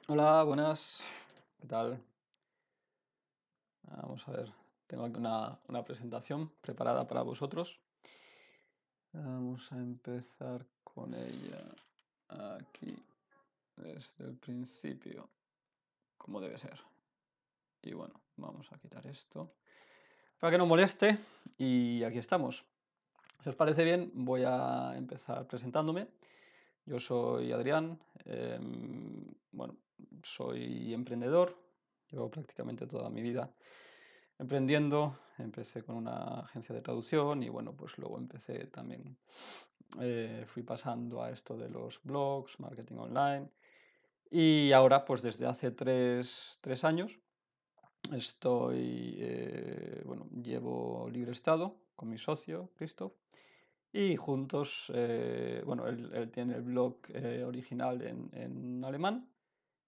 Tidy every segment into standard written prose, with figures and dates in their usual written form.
Hola, buenas. ¿Qué tal? Vamos a ver. Tengo aquí una presentación preparada para vosotros. Vamos a empezar con ella aquí desde el principio, como debe ser. Y bueno, vamos a quitar esto para que no moleste. Y aquí estamos. Si os parece bien, voy a empezar presentándome. Yo soy Adrián. Bueno, soy emprendedor. Llevo prácticamente toda mi vida emprendiendo. Empecé con una agencia de traducción y bueno, pues luego empecé también, fui pasando a esto de los blogs, marketing online y ahora pues desde hace tres años bueno, llevo Libre Estado con mi socio, Christoph, y juntos, bueno, él tiene el blog original en alemán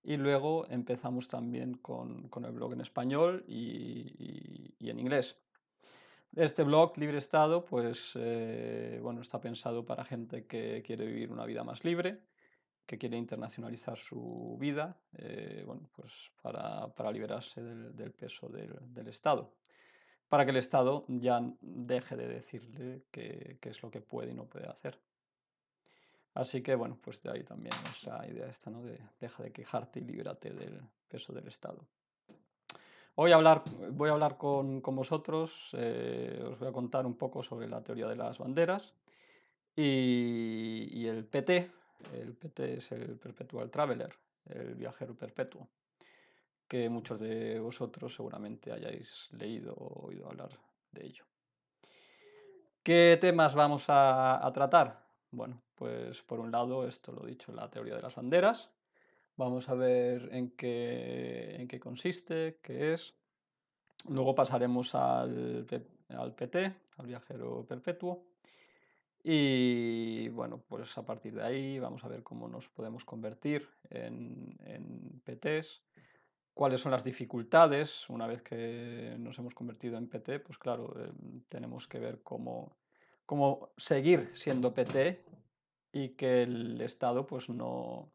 y luego empezamos también con el blog en español y en inglés. Este blog, Libre Estado, pues bueno, está pensado para gente que quiere vivir una vida más libre, que quiere internacionalizar su vida, bueno, pues para liberarse del peso del Estado, para que el Estado ya deje de decirle qué es lo que puede y no puede hacer. Así que bueno, pues de ahí también esa idea esta, ¿no? De deja de quejarte y líbrate del peso del Estado. Voy a hablar con vosotros, os voy a contar un poco sobre la teoría de las banderas y el PT. El PT es el Perpetual Traveler, el viajero perpetuo, que muchos de vosotros seguramente hayáis leído o oído hablar de ello. ¿Qué temas vamos a tratar? Bueno, pues por un lado, esto lo he dicho, la teoría de las banderas. Vamos a ver en qué consiste, qué es. Luego pasaremos al PT, al viajero perpetuo. Y bueno, pues a partir de ahí vamos a ver cómo nos podemos convertir en PTs, cuáles son las dificultades una vez que nos hemos convertido en PT, pues claro, tenemos que ver cómo seguir siendo PT y que el Estado pues no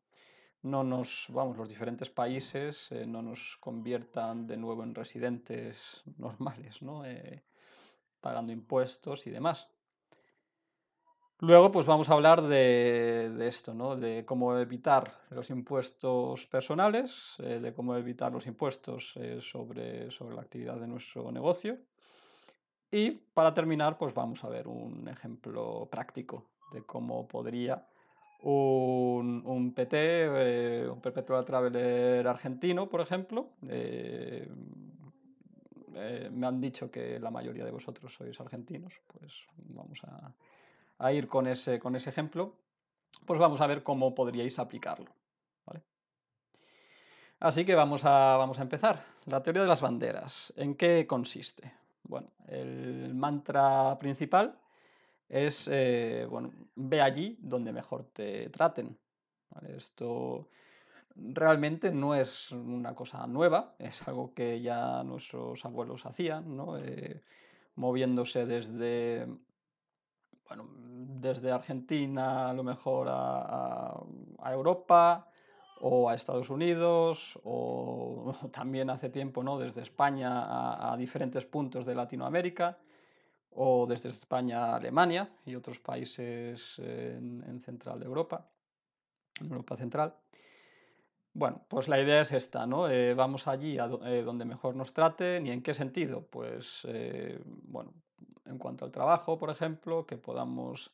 nos, vamos, los diferentes países no nos conviertan de nuevo en residentes normales, ¿no? Pagando impuestos y demás. Luego, pues vamos a hablar de esto, ¿no? De cómo evitar los impuestos personales, de cómo evitar los impuestos sobre la actividad de nuestro negocio. Y para terminar, pues vamos a ver un ejemplo práctico de cómo podría un PT, un Perpetual Traveler argentino, por ejemplo. Me han dicho que la mayoría de vosotros sois argentinos, pues vamos a ir con ese ejemplo, pues vamos a ver cómo podríais aplicarlo. ¿Vale? Así que vamos a empezar. La teoría de las banderas. ¿En qué consiste? Bueno, el mantra principal es, bueno, ve allí donde mejor te traten. ¿Vale? Esto realmente no es una cosa nueva, es algo que ya nuestros abuelos hacían, ¿no? Moviéndose bueno, desde Argentina a lo mejor a Europa o a Estados Unidos o también hace tiempo, ¿no? Desde España a diferentes puntos de Latinoamérica o desde España a Alemania y otros países en Central Europa, en Europa Central. Bueno, pues la idea es esta, ¿no? Vamos allí donde mejor nos traten. ¿Y en qué sentido? Pues, bueno, en cuanto al trabajo, por ejemplo, que podamos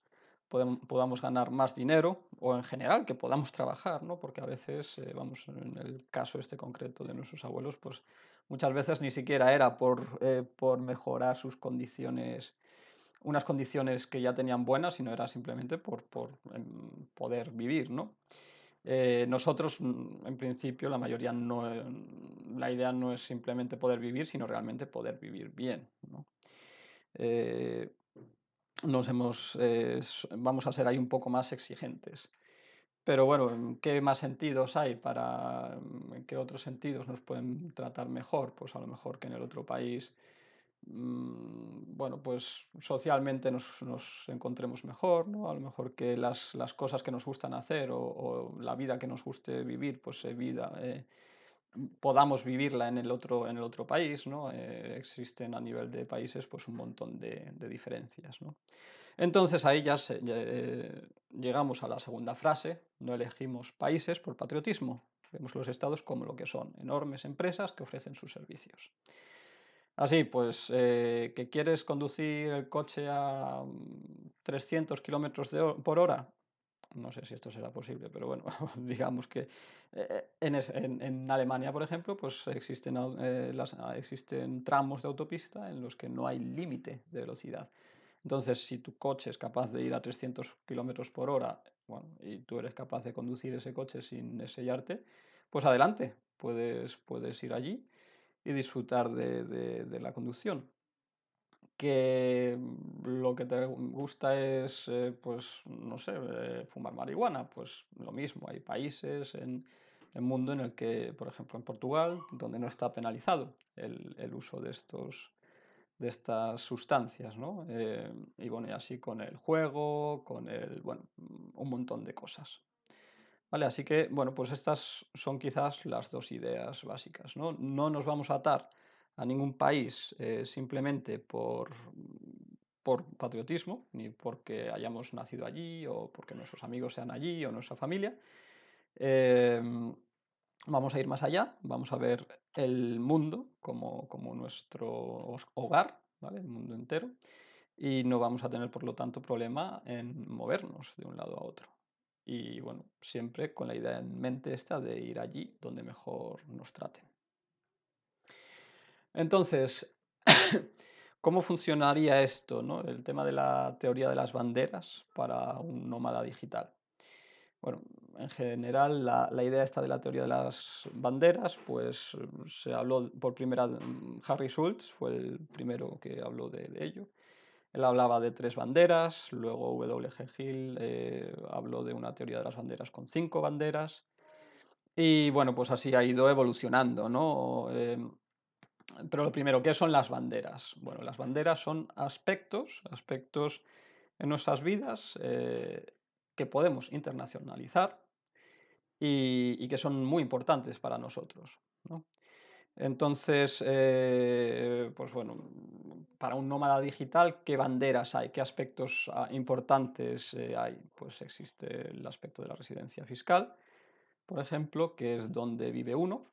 ganar más dinero o en general que podamos trabajar, ¿no? Porque a veces, vamos, en el caso este concreto de nuestros abuelos, pues muchas veces ni siquiera era por mejorar sus condiciones, unas condiciones que ya tenían buenas, sino era simplemente por poder vivir, ¿no? Nosotros, en principio, la mayoría no, la idea no es simplemente poder vivir, sino realmente poder vivir bien, ¿no? Eh, vamos a ser ahí un poco más exigentes. Pero bueno, ¿en qué más sentidos hay en qué otros sentidos nos pueden tratar mejor? Pues a lo mejor que en el otro país bueno, pues socialmente nos encontremos mejor, ¿no? A lo mejor que las cosas que nos gustan hacer o la vida que nos guste vivir, pues podamos vivirla en el otro país, ¿no? Existen a nivel de países pues un montón de diferencias, ¿no? Entonces ahí llegamos a la segunda frase: no elegimos países por patriotismo, vemos los estados como lo que son, enormes empresas que ofrecen sus servicios. Así pues, ¿que quieres conducir el coche a 300 kilómetros por hora? No sé si esto será posible, pero bueno, digamos que en Alemania, por ejemplo, pues existen tramos de autopista en los que no hay límite de velocidad. Entonces, si tu coche es capaz de ir a 300 kilómetros por hora, bueno, y tú eres capaz de conducir ese coche sin sellarte, pues adelante, puedes ir allí y disfrutar de la conducción. Que lo que te gusta es, pues, no sé, fumar marihuana, pues lo mismo. Hay países en el mundo en el que, por ejemplo, en Portugal, donde no está penalizado el uso de estas sustancias, ¿no? Y bueno, y así con el juego, bueno, un montón de cosas. Vale, así que, bueno, pues estas son quizás las dos ideas básicas, ¿no? No nos vamos a atar a ningún país simplemente por patriotismo, ni porque hayamos nacido allí o porque nuestros amigos sean allí o nuestra familia. Eh, Vamos a ir más allá, vamos a ver el mundo como nuestro hogar, ¿vale? El mundo entero, y no vamos a tener, por lo tanto, problema en movernos de un lado a otro. Y bueno, siempre con la idea en mente esta de ir allí donde mejor nos traten. Entonces, ¿cómo funcionaría esto, ¿no? El tema de la teoría de las banderas para un nómada digital. Bueno, en general la idea esta de la teoría de las banderas, pues se habló por primera vez, Harry Schultz fue el primero que habló de ello. Él hablaba de 3 banderas, luego W.G. Hill habló de una teoría de las banderas con 5 banderas, y bueno, pues así ha ido evolucionando, ¿no? Pero lo primero, ¿qué son las banderas? Bueno, las banderas son aspectos en nuestras vidas que podemos internacionalizar y que son muy importantes para nosotros, ¿no? Entonces, pues bueno, para un nómada digital, ¿qué banderas hay? ¿Qué aspectos importantes hay? Pues existe el aspecto de la residencia fiscal, por ejemplo, que es donde vive uno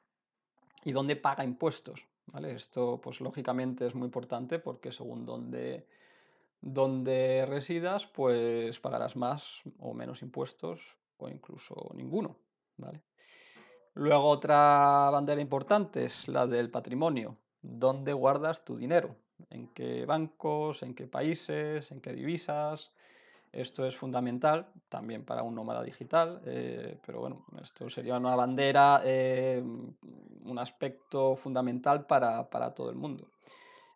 y donde paga impuestos, ¿vale? Esto, pues lógicamente es muy importante porque según donde residas, pues pagarás más o menos impuestos o incluso ninguno, ¿vale? Luego otra bandera importante es la del patrimonio. ¿Dónde guardas tu dinero? ¿En qué bancos? ¿En qué países? ¿En qué divisas? Esto es fundamental también para un nómada digital, pero bueno, esto sería una bandera, un aspecto fundamental para todo el mundo.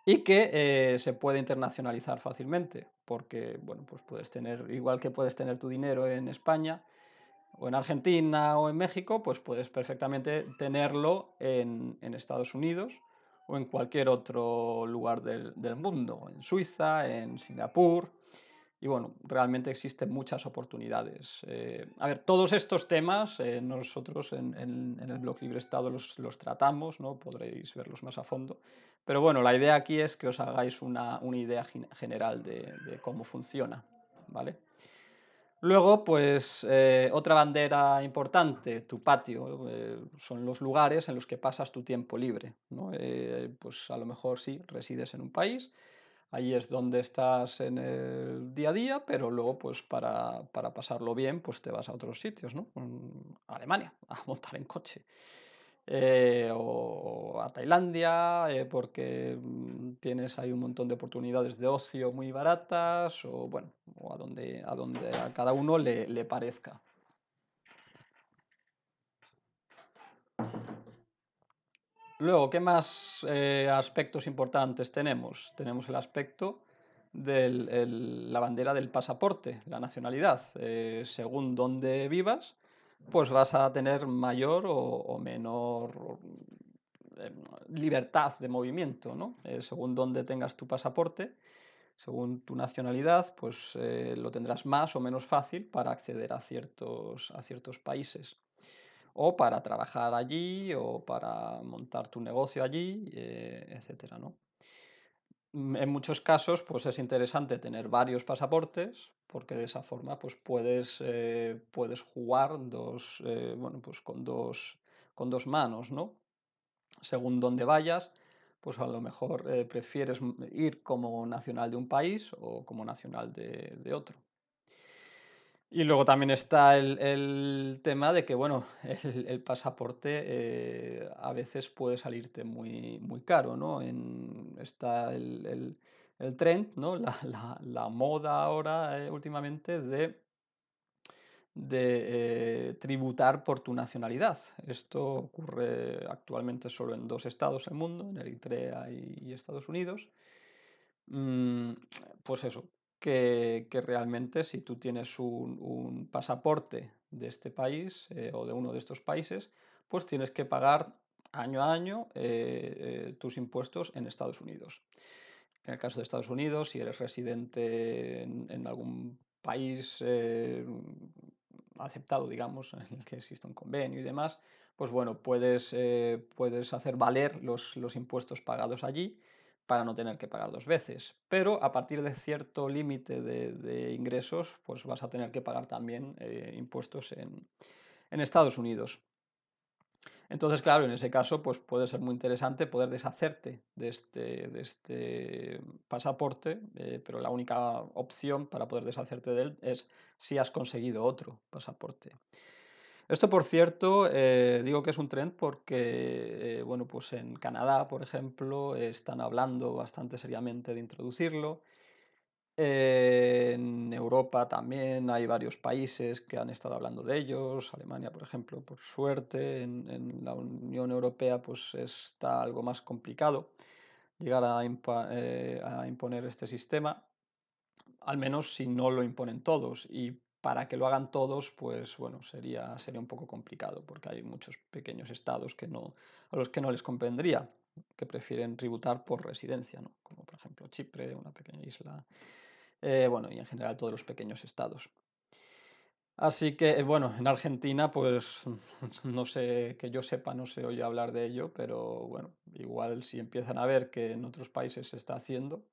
Y que se puede internacionalizar fácilmente, porque bueno, pues puedes tener, igual que puedes tener tu dinero en España, o en Argentina o en México, pues puedes perfectamente tenerlo en Estados Unidos o en cualquier otro lugar del mundo, en Suiza, en Singapur. Y bueno, realmente existen muchas oportunidades. A ver, todos estos temas nosotros en el blog Libre Estado los tratamos, ¿no? Podréis verlos más a fondo. Pero bueno, la idea aquí es que os hagáis una idea general de cómo funciona, ¿vale? Luego, pues otra bandera importante, tu patio, son los lugares en los que pasas tu tiempo libre, ¿no? Pues a lo mejor sí, resides en un país, ahí es donde estás en el día a día, pero luego pues para pasarlo bien, pues te vas a otros sitios, ¿no? A Alemania, a montar en coche. O a Tailandia, porque tienes ahí un montón de oportunidades de ocio muy baratas, o bueno, o a donde a cada uno le parezca. Luego, ¿qué más aspectos importantes tenemos? Tenemos el aspecto de la bandera del pasaporte, la nacionalidad. Según dónde vivas, pues vas a tener mayor o menor libertad de movimiento, ¿no? Según donde tengas tu pasaporte, según tu nacionalidad, pues lo tendrás más o menos fácil para acceder a ciertos países. O para trabajar allí, o para montar tu negocio allí, etcétera, ¿no? En muchos casos, pues es interesante tener varios pasaportes, porque de esa forma pues puedes jugar bueno, pues con dos manos, ¿no? Según donde vayas, pues a lo mejor prefieres ir como nacional de un país o como nacional de otro. Y luego también está el tema de que, bueno, el pasaporte a veces puede salirte muy caro, ¿no? Está el trend, ¿no? La moda ahora, últimamente, de tributar por tu nacionalidad. Esto ocurre actualmente solo en dos estados en el mundo, en Eritrea y Estados Unidos. Mm, pues eso, que realmente si tú tienes un pasaporte de este país o de uno de estos países, pues tienes que pagar año a año tus impuestos en Estados Unidos. En el caso de Estados Unidos, si eres residente en algún país aceptado, digamos, en el que existe un convenio y demás, pues bueno, puedes hacer valer los impuestos pagados allí para no tener que pagar dos veces. Pero a partir de cierto límite de ingresos, pues vas a tener que pagar también impuestos en Estados Unidos. Entonces, claro, en ese caso, pues puede ser muy interesante poder deshacerte de este pasaporte, pero la única opción para poder deshacerte de él es si has conseguido otro pasaporte. Esto, por cierto, digo que es un trend porque, bueno, pues en Canadá, por ejemplo, están hablando bastante seriamente de introducirlo. En Europa también hay varios países que han estado hablando de ellos. Alemania, por ejemplo, por suerte. En la Unión Europea, pues está algo más complicado llegar a imponer este sistema, al menos si no lo imponen todos. Y para que lo hagan todos, pues bueno, sería un poco complicado, porque hay muchos pequeños estados a los que no les convendría, que prefieren tributar por residencia, ¿no? Como por ejemplo Chipre, una pequeña isla, bueno, y en general todos los pequeños estados. Así que, bueno, en Argentina, pues no sé, que yo sepa, no se oye hablar de ello, pero bueno, igual si empiezan a ver que en otros países se está haciendo,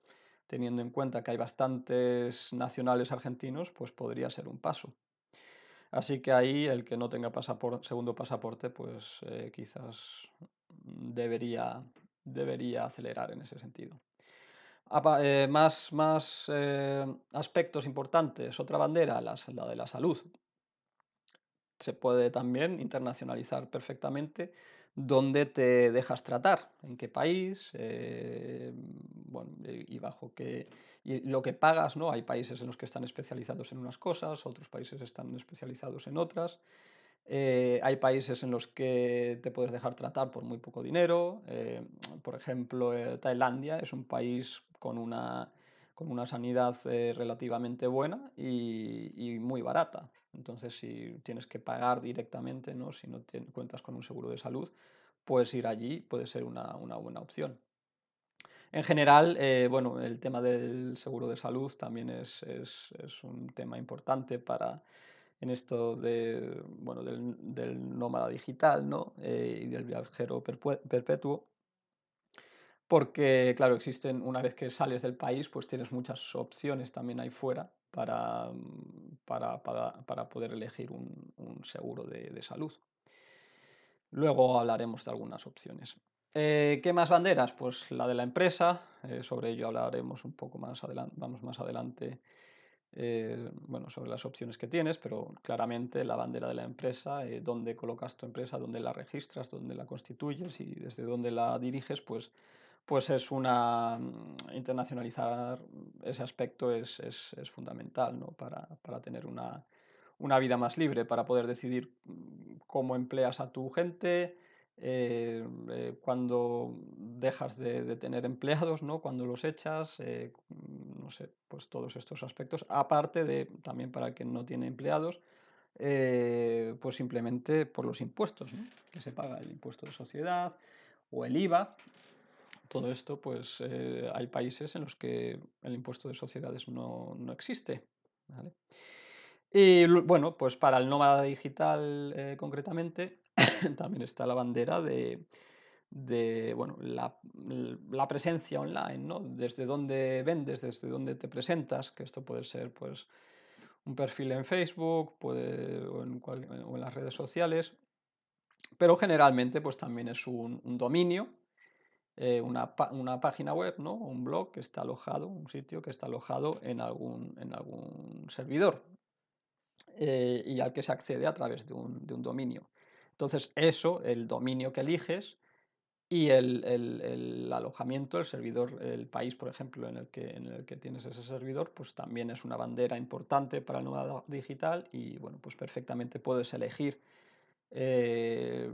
teniendo en cuenta que hay bastantes nacionales argentinos, pues podría ser un paso. Así que ahí el que no tenga segundo pasaporte, pues quizás debería acelerar en ese sentido. Más aspectos importantes. Otra bandera, la de la salud. Se puede también internacionalizar perfectamente dónde te dejas tratar, en qué país, bueno, y bajo qué, y lo que pagas, ¿no? Hay países en los que están especializados en unas cosas, otros países están especializados en otras. Hay países en los que te puedes dejar tratar por muy poco dinero. Por ejemplo, Tailandia es un país con una sanidad relativamente buena y muy barata. Entonces, si tienes que pagar directamente, ¿no? Si no cuentas con un seguro de salud, pues ir allí puede ser una buena opción. En general, bueno, el tema del seguro de salud también es un tema importante en esto bueno, del nómada digital, ¿no? Y del viajero perpetuo, porque, claro, una vez que sales del país, pues tienes muchas opciones también ahí fuera para poder elegir un seguro de salud. Luego hablaremos de algunas opciones. ¿Qué más banderas? Pues la de la empresa, sobre ello hablaremos un poco más adelante, vamos más adelante, bueno, sobre las opciones que tienes, pero claramente la bandera de la empresa, dónde colocas tu empresa, dónde la registras, dónde la constituyes y desde dónde la diriges, pues es internacionalizar ese aspecto es fundamental, ¿no? Para tener una vida más libre, para poder decidir cómo empleas a tu gente, cuando dejas de tener empleados, ¿no? Cuando los echas, no sé, pues todos estos aspectos, aparte de también para el que no tiene empleados, pues simplemente por los impuestos, ¿no? Que se paga el impuesto de sociedad o el IVA. Todo esto, pues hay países en los que el impuesto de sociedades no existe, ¿vale? Y bueno, pues para el nómada digital concretamente, también está la bandera de bueno, la presencia online, ¿no? Desde dónde vendes, desde dónde te presentas, que esto puede ser pues un perfil en Facebook, o en las redes sociales, pero generalmente pues también es un dominio, una página web, ¿no? Un blog que está alojado, un sitio que está alojado en algún servidor, y al que se accede a través de un dominio. Entonces, eso, el dominio que eliges y el alojamiento, el servidor, el país, por ejemplo, en el que tienes ese servidor, pues también es una bandera importante para el nómada digital y, bueno, pues perfectamente puedes elegir eh,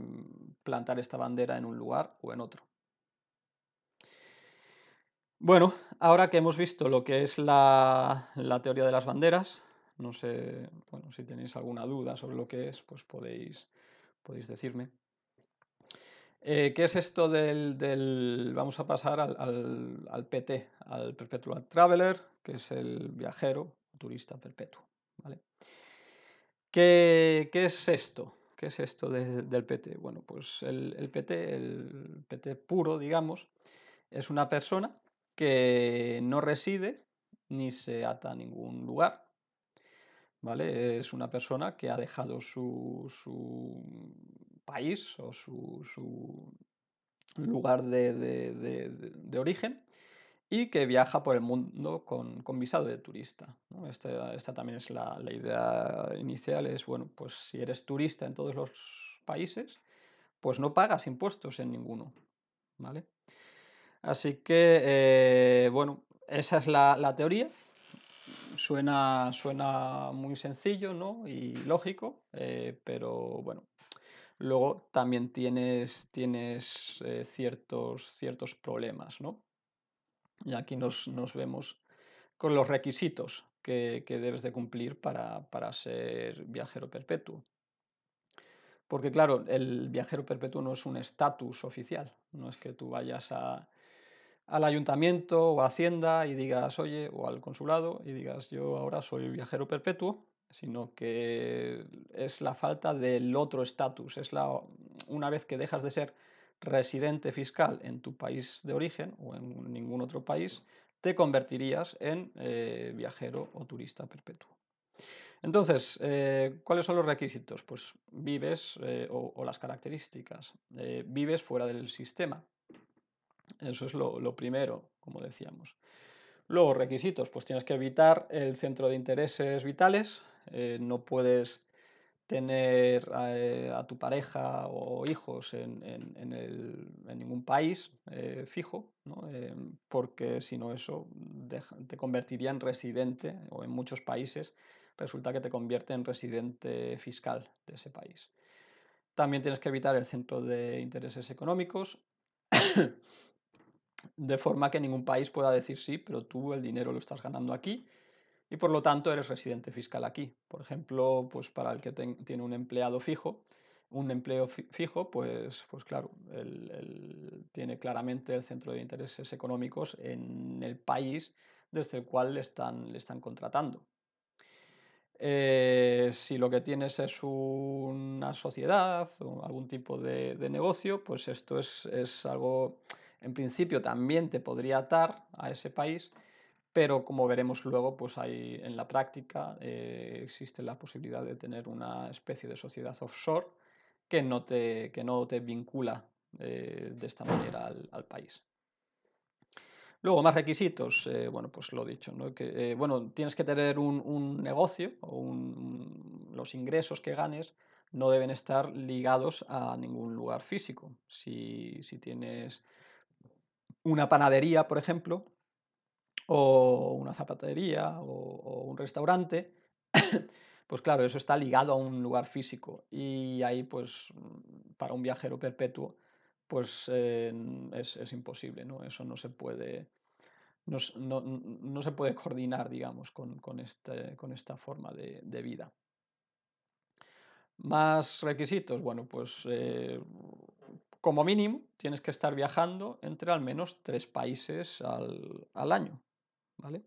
plantar esta bandera en un lugar o en otro. Bueno, ahora que hemos visto lo que es la teoría de las banderas, no sé, bueno, si tenéis alguna duda sobre lo que es, pues podéis decirme. ¿Qué es esto vamos a pasar al PT, al Perpetual Traveler, que es el viajero, turista perpetuo, ¿vale? ¿Qué es esto? ¿Qué es esto del PT? Bueno, pues el PT puro, digamos, es una persona que no reside ni se ata a ningún lugar, ¿vale? Es una persona que ha dejado su país o su lugar de origen y que viaja por el mundo con visado de turista, ¿no? Esta también es la idea inicial, es, bueno, pues si eres turista en todos los países, pues no pagas impuestos en ninguno, ¿vale? Así que, bueno, esa es la teoría. Suena muy sencillo, ¿no? Y lógico, pero bueno, luego también tienes ciertos problemas, ¿no? Y aquí nos vemos con los requisitos que debes de cumplir para ser viajero perpetuo. Porque claro, el viajero perpetuo no es un estatus oficial, no es que tú vayas al ayuntamiento o a Hacienda y digas, oye, o al consulado y digas, yo ahora soy viajero perpetuo, sino que es la falta del otro estatus, una vez que dejas de ser residente fiscal en tu país de origen o en ningún otro país, te convertirías en viajero o turista perpetuo. Entonces, ¿cuáles son los requisitos? Pues vives, o las características, vives fuera del sistema. Eso es lo primero, como decíamos. Luego, requisitos, pues tienes que evitar el centro de intereses vitales, no puedes tener a tu pareja o hijos en ningún país fijo, ¿no? Porque si no eso te convertiría en residente, o en muchos países resulta que te convierte en residente fiscal de ese país. También tienes que evitar el centro de intereses económicos, de forma que ningún país pueda decir sí, pero tú el dinero lo estás ganando aquí y por lo tanto eres residente fiscal aquí. Por ejemplo, pues para el que tiene un empleado fijo, un empleo fijo, pues claro, él tiene claramente el centro de intereses económicos en el país desde el cual le están contratando. Si lo que tienes es una sociedad o algún tipo de negocio, pues esto es algo, en principio también te podría atar a ese país, pero como veremos luego, pues en la práctica existe la posibilidad de tener una especie de sociedad offshore que no te vincula de esta manera al país. Luego, más requisitos, bueno, pues lo dicho, ¿no? Que, bueno, tienes que tener un negocio o los ingresos que ganes no deben estar ligados a ningún lugar físico. Si tienes una panadería, por ejemplo, o una zapatería o un restaurante, pues claro, eso está ligado a un lugar físico y ahí pues para un viajero perpetuo pues es imposible, ¿no? Eso no se puede coordinar, digamos, con esta forma de vida. Más requisitos, bueno, pues como mínimo, tienes que estar viajando entre al menos 3 países al año, ¿vale?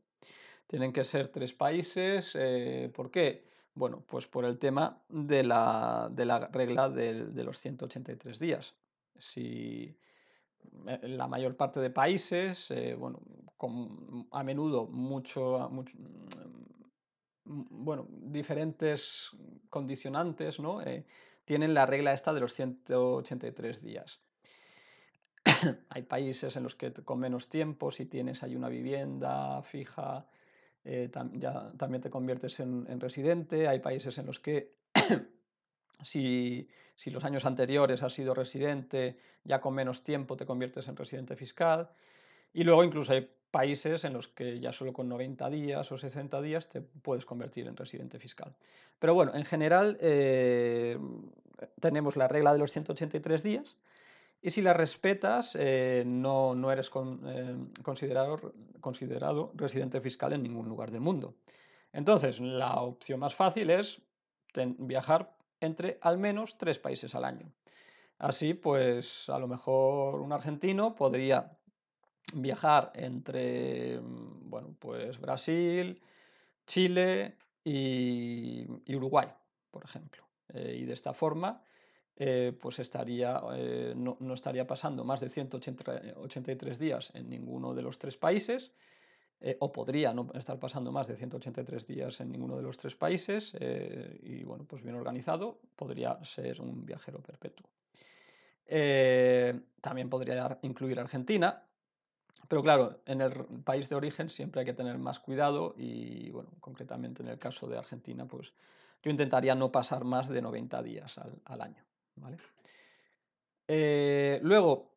Tienen que ser 3 países. ¿Por qué? Bueno, pues por el tema de la regla de los 183 días. Si la mayor parte de países, bueno, a menudo bueno, diferentes condicionantes, ¿no? Tienen la regla esta de los 183 días. Hay países en los que con menos tiempo, si tienes ahí una vivienda fija, ya también te conviertes en residente. Hay países en los que si los años anteriores has sido residente, ya con menos tiempo te conviertes en residente fiscal. Y luego incluso hay países en los que ya solo con 90 días o 60 días te puedes convertir en residente fiscal. Pero bueno, en general tenemos la regla de los 183 días y si la respetas no eres considerado residente fiscal en ningún lugar del mundo. Entonces, la opción más fácil es viajar entre al menos 3 países al año. Así, pues a lo mejor un argentino podría viajar entre, bueno, pues Brasil, Chile y Uruguay, por ejemplo. Y de esta forma, pues no estaría pasando más de 183 días en ninguno de los 3 países, o podría no estar pasando más de 183 días en ninguno de los 3 países, y bueno, pues bien organizado, podría ser un viajero perpetuo. También podría incluir Argentina, pero claro, en el país de origen siempre hay que tener más cuidado y, bueno, concretamente en el caso de Argentina, pues yo intentaría no pasar más de 90 días al año, ¿vale? Luego,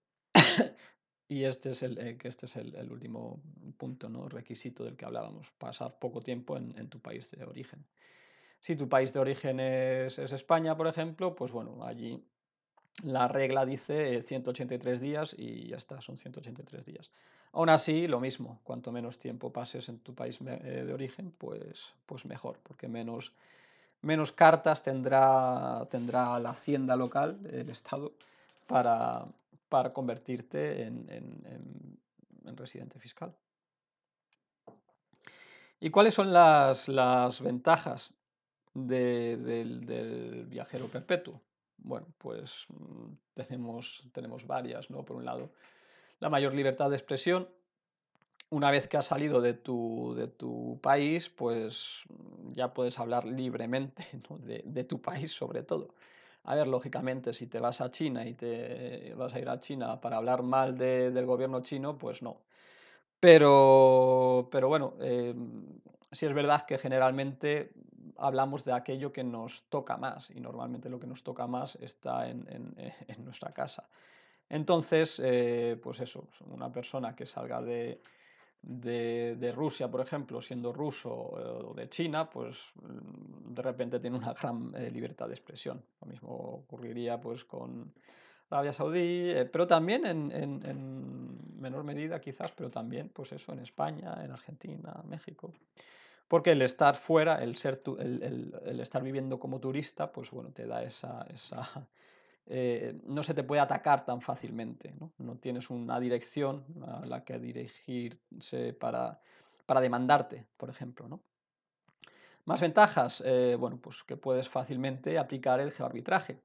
y este es el último punto, ¿no? Requisito del que hablábamos, pasar poco tiempo en tu país de origen. Si tu país de origen es España, por ejemplo, pues bueno, allí la regla dice 183 días y ya está, son 183 días. Aún así, lo mismo, cuanto menos tiempo pases en tu país de origen, pues mejor, porque menos cartas tendrá la hacienda local, el Estado, para, para convertirte en residente fiscal. ¿Y cuáles son las ventajas del viajero perpetuo? Bueno, pues tenemos varias, ¿no? Por un lado, la mayor libertad de expresión. Una vez que has salido de tu país, pues ya puedes hablar libremente, ¿no? de tu país sobre todo. A ver, lógicamente, si te vas a China y te vas a ir a China para hablar mal del gobierno chino, pues no. Pero bueno, sí es verdad que generalmente hablamos de aquello que nos toca más y normalmente lo que nos toca más está en nuestra casa. Entonces, pues eso, una persona que salga de Rusia, por ejemplo, siendo ruso, o de China, pues de repente tiene una gran libertad de expresión. Lo mismo ocurriría pues con Arabia Saudí, pero también en menor medida quizás, pero también pues eso en España, en Argentina, México. Porque el estar fuera, el estar viviendo como turista, pues bueno, te da no se te puede atacar tan fácilmente, ¿no? No tienes una dirección a la que dirigirse para demandarte, por ejemplo, ¿no? Más ventajas, bueno, pues que puedes fácilmente aplicar el geoarbitraje.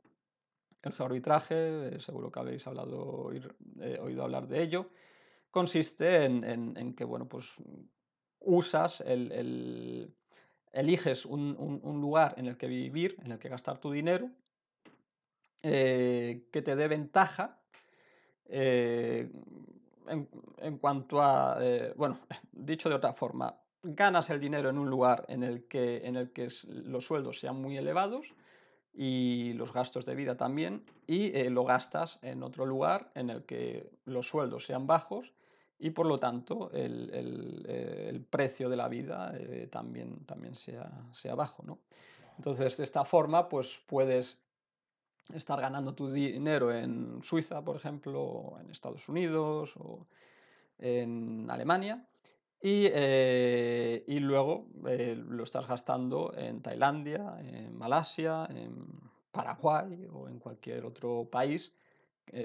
El geoarbitraje, seguro que habéis oído hablar de ello, consiste en que, bueno, pues eliges un lugar en el que vivir, en el que gastar tu dinero, que te dé ventaja eh, en cuanto a, bueno, dicho de otra forma, ganas el dinero en un lugar en el que los sueldos sean muy elevados y los gastos de vida también, y lo gastas en otro lugar en el que los sueldos sean bajos y por lo tanto el precio de la vida también sea bajo, ¿no? Entonces, de esta forma, pues puedes estar ganando tu dinero en Suiza, por ejemplo, o en Estados Unidos o en Alemania, y luego lo estás gastando en Tailandia, en Malasia, en Paraguay o en cualquier otro país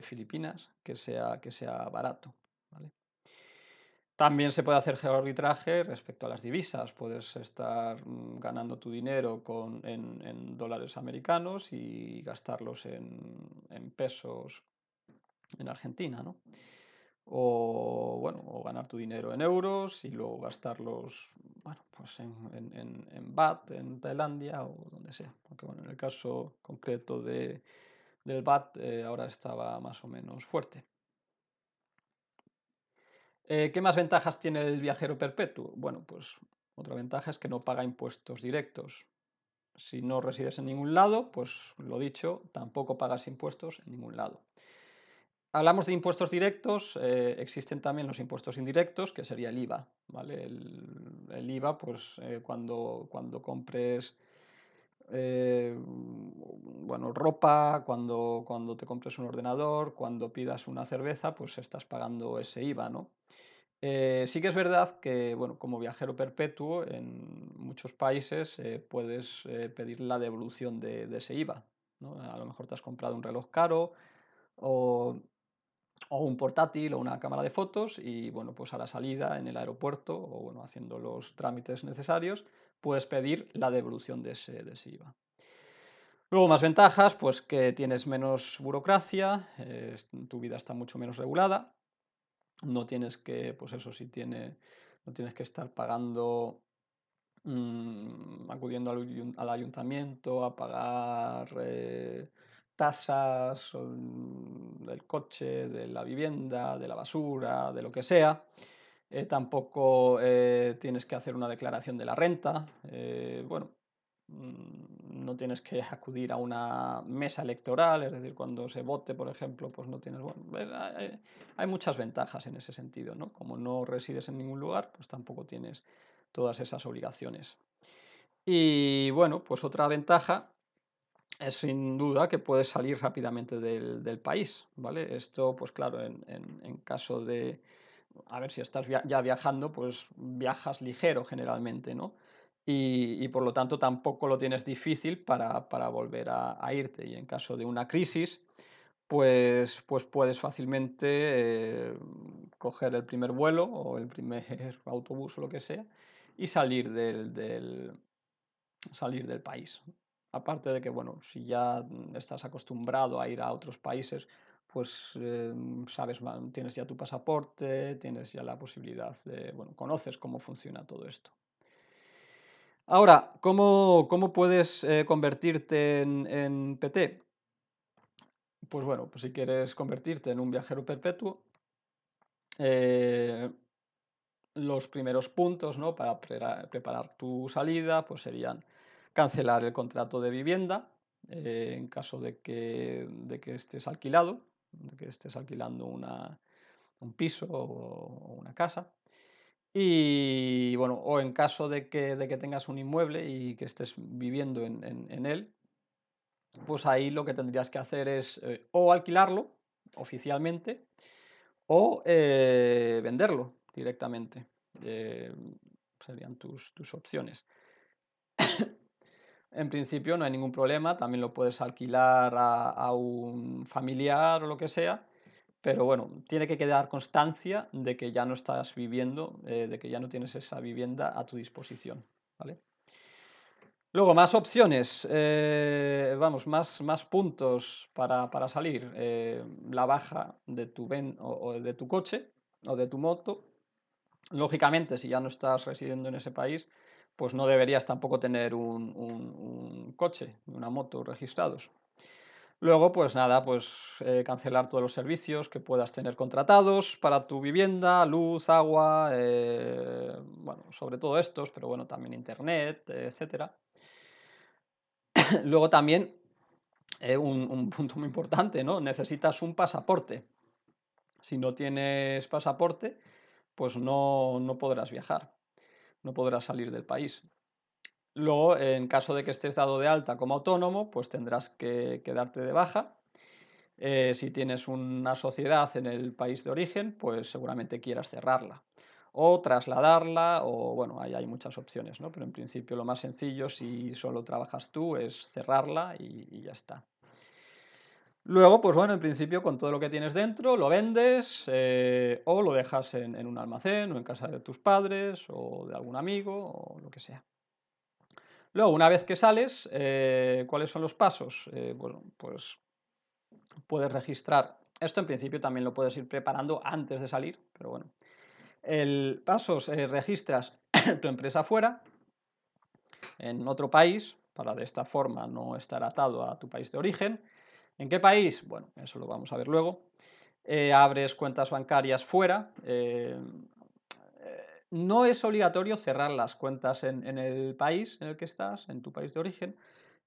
Filipinas, que sea barato, ¿vale? También se puede hacer geoarbitraje respecto a las divisas. Puedes estar ganando tu dinero en dólares americanos y gastarlos en pesos en Argentina, ¿no? O, bueno, o ganar tu dinero en euros y luego gastarlos, bueno, pues en baht, en Tailandia o donde sea. Porque, bueno, en el caso concreto del baht, ahora estaba más o menos fuerte. ¿Qué más ventajas tiene el viajero perpetuo? Bueno, pues otra ventaja es que no paga impuestos directos. Si no resides en ningún lado, pues lo dicho, tampoco pagas impuestos en ningún lado. Hablamos de impuestos directos, existen también los impuestos indirectos, que sería el IVA, ¿vale? El IVA, pues cuando compres bueno, ropa, cuando te compres un ordenador, cuando pidas una cerveza, pues estás pagando ese IVA, ¿no? Sí que es verdad que, bueno, como viajero perpetuo, en muchos países puedes pedir la devolución de ese IVA, ¿no? A lo mejor te has comprado un reloj caro o, o un portátil o una cámara de fotos y, bueno, pues a la salida en el aeropuerto o, bueno, haciendo los trámites necesarios, puedes pedir la devolución de ese IVA. Luego, más ventajas, pues que tienes menos burocracia, tu vida está mucho menos regulada. No tienes que, pues eso sí no tienes que estar pagando, acudiendo al ayuntamiento a pagar tasas del coche, de la vivienda, de la basura, de lo que sea. Tampoco tienes que hacer una declaración de la renta. Bueno, no tienes que acudir a una mesa electoral, es decir, cuando se vote, por ejemplo, pues no tienes... Bueno, hay muchas ventajas en ese sentido, ¿no? Como no resides en ningún lugar, pues tampoco tienes todas esas obligaciones. Y bueno, pues otra ventaja es sin duda que puedes salir rápidamente del país, ¿vale? Esto, pues claro, en caso de, a ver, si estás ya viajando, pues viajas ligero generalmente, ¿no? Y por lo tanto tampoco lo tienes difícil para volver a irte. Y en caso de una crisis, pues puedes fácilmente coger el primer vuelo o el primer autobús o lo que sea y salir del país. Aparte de que, bueno, si ya estás acostumbrado a ir a otros países, pues sabes, tienes ya tu pasaporte, tienes ya la posibilidad de, bueno, conoces cómo funciona todo esto. Ahora, ¿cómo puedes convertirte en PT? Pues bueno, pues si quieres convertirte en un viajero perpetuo, eh, los primeros puntos, ¿no?, para preparar tu salida pues serían cancelar el contrato de vivienda en caso de que estés alquilado, de que estés alquilando un piso o una casa. Y bueno, o en caso de que tengas un inmueble y que estés viviendo en él, pues ahí lo que tendrías que hacer es o alquilarlo oficialmente o venderlo directamente. Eh, Serían tus opciones. En principio no hay ningún problema, también lo puedes alquilar a un familiar o lo que sea, pero bueno, tiene que quedar constancia de que ya no estás viviendo, de que ya no tienes esa vivienda a tu disposición, ¿vale? Luego, más opciones, vamos, más puntos para salir. La baja de o de tu coche o de tu moto. Lógicamente, si ya no estás residiendo en ese país, pues no deberías tampoco tener un coche, una moto registrados. Luego, pues nada, pues cancelar todos los servicios que puedas tener contratados para tu vivienda, luz, agua, bueno, sobre todo estos, pero bueno, también internet, etcétera. Luego también, un punto muy importante, ¿no? Necesitas un pasaporte. Si no tienes pasaporte, pues no podrás viajar, no podrás salir del país. Luego, en caso de que estés dado de alta como autónomo, pues tendrás que darte de baja. Si tienes una sociedad en el país de origen, pues seguramente quieras cerrarla o trasladarla o bueno, ahí hay muchas opciones, ¿no? Pero en principio lo más sencillo, si solo trabajas tú, es cerrarla y ya está. Luego, pues bueno, en principio con todo lo que tienes dentro, lo vendes o lo dejas en un almacén o en casa de tus padres o de algún amigo o lo que sea. Luego, una vez que sales, ¿cuáles son los pasos? Bueno, pues puedes registrar. Esto en principio también lo puedes ir preparando antes de salir, pero bueno. El paso es registras tu empresa fuera, en otro país, para de esta forma no estar atado a tu país de origen. ¿En qué país? Bueno, eso lo vamos a ver luego. Abres cuentas bancarias fuera. No es obligatorio cerrar las cuentas en el país en el que estás, en tu país de origen,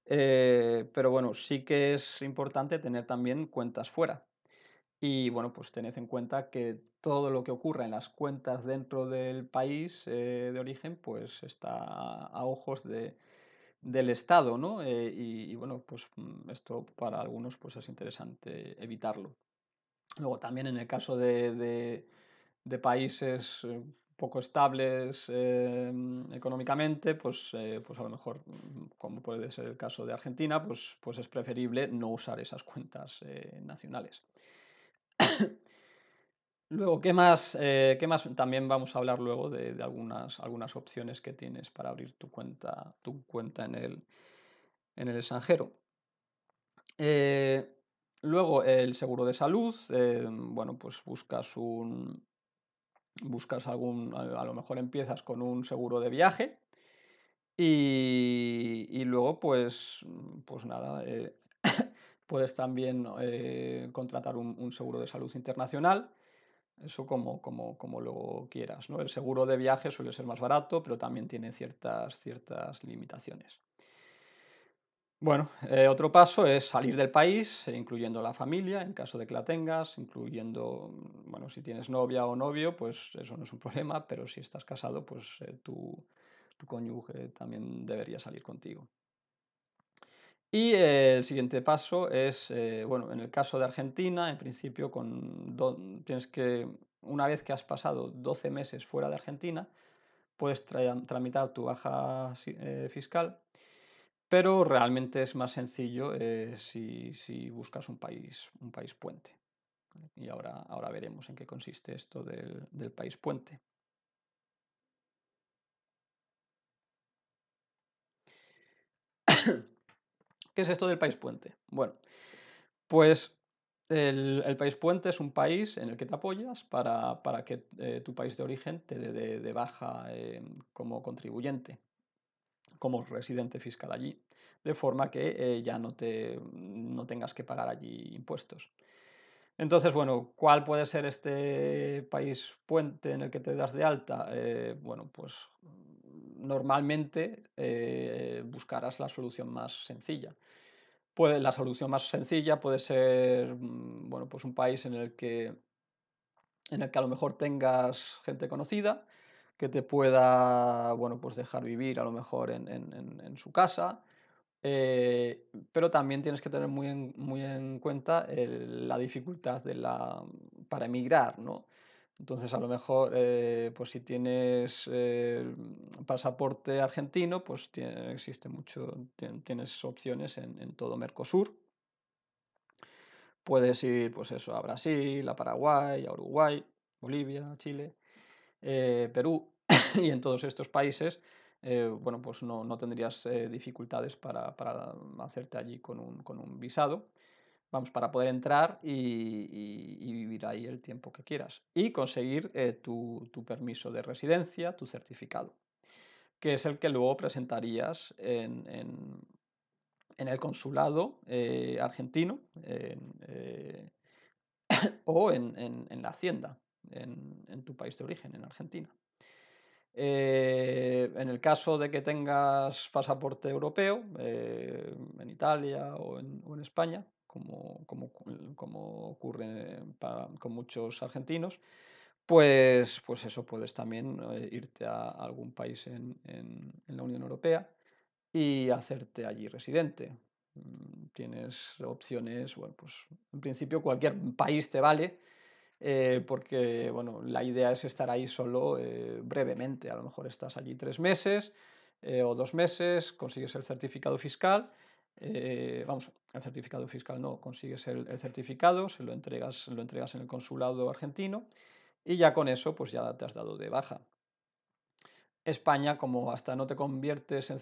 pero bueno, sí que es importante tener también cuentas fuera. Y bueno, pues tened en cuenta que todo lo que ocurra en las cuentas dentro del país de origen, pues está a ojos del Estado, ¿no? Y bueno, pues esto para algunos pues es interesante evitarlo. Luego también en el caso de países poco estables económicamente, pues a lo mejor, como puede ser el caso de Argentina, pues es preferible no usar esas cuentas nacionales. Luego, qué más? También vamos a hablar luego de algunas opciones que tienes para abrir tu cuenta en el extranjero. Eh, Luego, el seguro de salud, bueno, pues buscas a lo mejor empiezas con un seguro de viaje y luego, pues nada, puedes también contratar un seguro de salud internacional. Eso como lo quieras, ¿no? El seguro de viaje suele ser más barato, pero también tiene ciertas limitaciones. Bueno, otro paso es salir del país, incluyendo la familia, en caso de que la tengas, incluyendo, bueno, si tienes novia o novio, pues eso no es un problema, pero si estás casado, pues tu cónyuge también debería salir contigo. Y el siguiente paso es, bueno, en el caso de Argentina, en principio, tienes que, una vez que has pasado 12 meses fuera de Argentina, puedes tramitar tu baja fiscal, pero realmente es más sencillo si buscas un país puente. ¿Vale? Y ahora veremos en qué consiste esto del país puente. ¿Qué es esto del país puente? Bueno, pues el país puente es un país en el que te apoyas para que tu país de origen te dé de baja como contribuyente, como residente fiscal allí, de forma que ya no tengas que pagar allí impuestos. Entonces, bueno, ¿cuál puede ser este país puente en el que te das de alta? Bueno, pues normalmente buscarás la solución más sencilla. La solución más sencilla puede ser, bueno, pues un país en el que a lo mejor tengas gente conocida que te pueda, bueno, pues dejar vivir a lo mejor en su casa, pero también tienes que tener muy en cuenta la dificultad para emigrar, ¿no? Entonces, a lo mejor, pues si tienes pasaporte argentino, pues tienes opciones en todo Mercosur. Puedes ir, pues eso, a Brasil, a Paraguay, a Uruguay, Bolivia, Chile, Perú, y en todos estos países, bueno, pues no tendrías dificultades para hacerte allí con un visado, vamos, para poder entrar y vivir ahí el tiempo que quieras y conseguir tu permiso de residencia, tu certificado, que es el que luego presentarías en el consulado argentino o en la hacienda en tu país de origen, en Argentina. En el caso de que tengas pasaporte europeo, en Italia o en España, como ocurre con muchos argentinos, pues eso, puedes también irte a algún país en la Unión Europea y hacerte allí residente. Tienes opciones, bueno, pues en principio cualquier país te vale, porque bueno, la idea es estar ahí solo brevemente. A lo mejor estás allí 3 meses o 2 meses, consigues el certificado fiscal vamos, el certificado fiscal no, consigues el certificado, lo entregas en el consulado argentino y ya con eso pues ya te has dado de baja. España, como hasta no te conviertes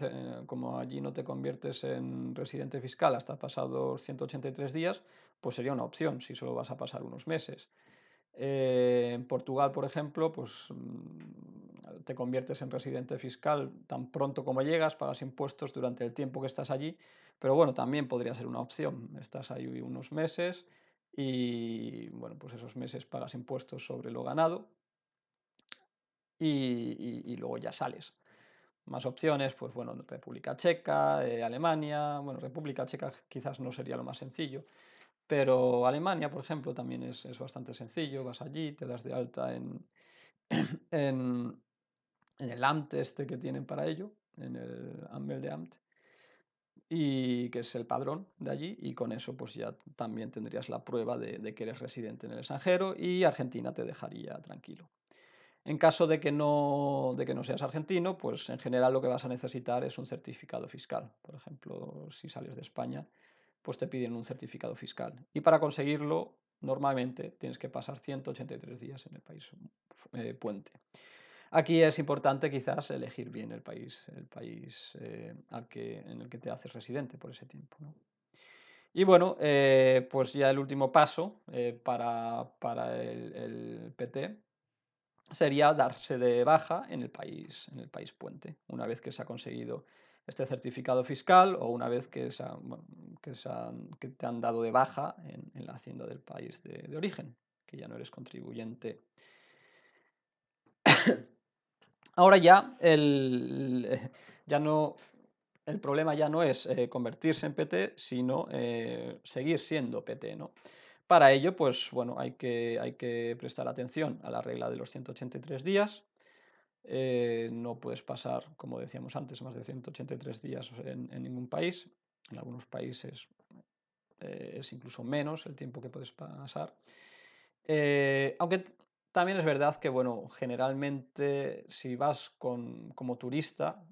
como allí no te conviertes en residente fiscal hasta pasados 183 días, pues sería una opción si solo vas a pasar unos meses. En Portugal, por ejemplo, pues te conviertes en residente fiscal tan pronto como llegas, pagas impuestos durante el tiempo que estás allí, pero bueno, también podría ser una opción. Estás ahí unos meses y bueno, pues esos meses pagas impuestos sobre lo ganado y luego ya sales. Más opciones, pues bueno, República Checa, Alemania, bueno, República Checa quizás no sería lo más sencillo, pero Alemania, por ejemplo, también es bastante sencillo, vas allí, te das de alta en, en el Amt este que tienen para ello, en el Anmeldeamt, y que es el padrón de allí, y con eso pues ya también tendrías la prueba de que eres residente en el extranjero y Argentina te dejaría tranquilo. En caso de que no seas argentino, pues en general lo que vas a necesitar es un certificado fiscal. Por ejemplo, si sales de España, pues te piden un certificado fiscal. Y para conseguirlo, normalmente tienes que pasar 183 días en el país puente. Aquí es importante quizás elegir bien el país en el que te haces residente por ese tiempo, ¿no? Y bueno, pues ya el último paso para el PT sería darse de baja en el país puente, una vez que se ha conseguido este certificado fiscal o una vez bueno, que te han dado de baja en la hacienda del país de origen, que ya no eres contribuyente. Ahora ya ya no, el problema ya no es convertirse en PT, sino seguir siendo PT, ¿no? Para ello, pues bueno, hay que prestar atención a la regla de los 183 días. No puedes pasar, como decíamos antes, más de 183 días en ningún país. En algunos países es incluso menos el tiempo que puedes pasar. Aunque también es verdad que, bueno, generalmente si vas como turista,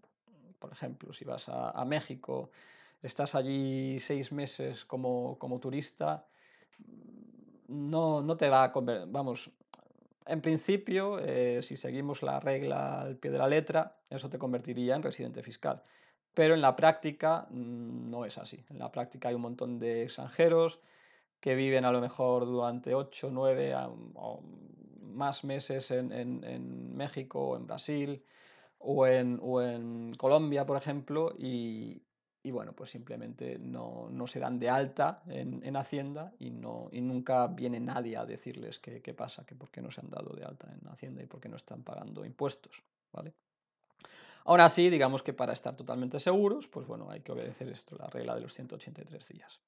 por ejemplo, si vas a México, estás allí 6 meses como turista, no te va a vamos, en principio, si seguimos la regla al pie de la letra, eso te convertiría en residente fiscal. Pero en la práctica no es así. En la práctica hay un montón de extranjeros que viven a lo mejor durante 8, 9 o más meses en México o en Brasil o en Colombia, por ejemplo, y bueno, pues simplemente no se dan de alta en Hacienda y nunca viene nadie a decirles qué pasa, que por qué no se han dado de alta en Hacienda y por qué no están pagando impuestos, ¿vale? Aún así, digamos que para estar totalmente seguros, pues bueno, hay que obedecer esto, la regla de los 183 días.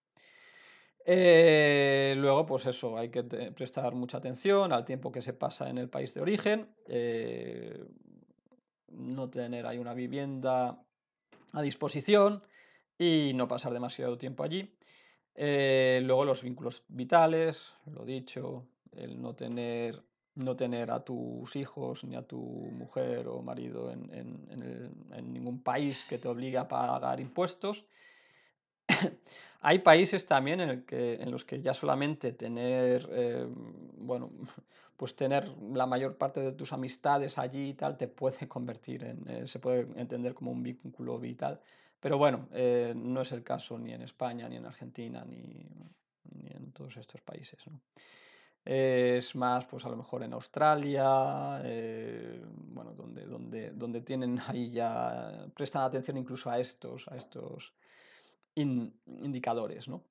Luego, pues eso, hay que prestar mucha atención al tiempo que se pasa en el país de origen, no tener ahí una vivienda a disposición y no pasar demasiado tiempo allí. Luego los vínculos vitales, lo dicho, el no tener a tus hijos ni a tu mujer o marido en ningún país que te obligue a pagar impuestos. Hay países también en los que ya solamente tener, bueno, pues tener la mayor parte de tus amistades allí y tal te puede convertir se puede entender como un vínculo vital. Pero bueno, no es el caso ni en España, ni en Argentina, ni en todos estos países, ¿no? Es más, pues a lo mejor en Australia, bueno, donde tienen ahí ya, prestan atención incluso a estos indicadores, ¿no?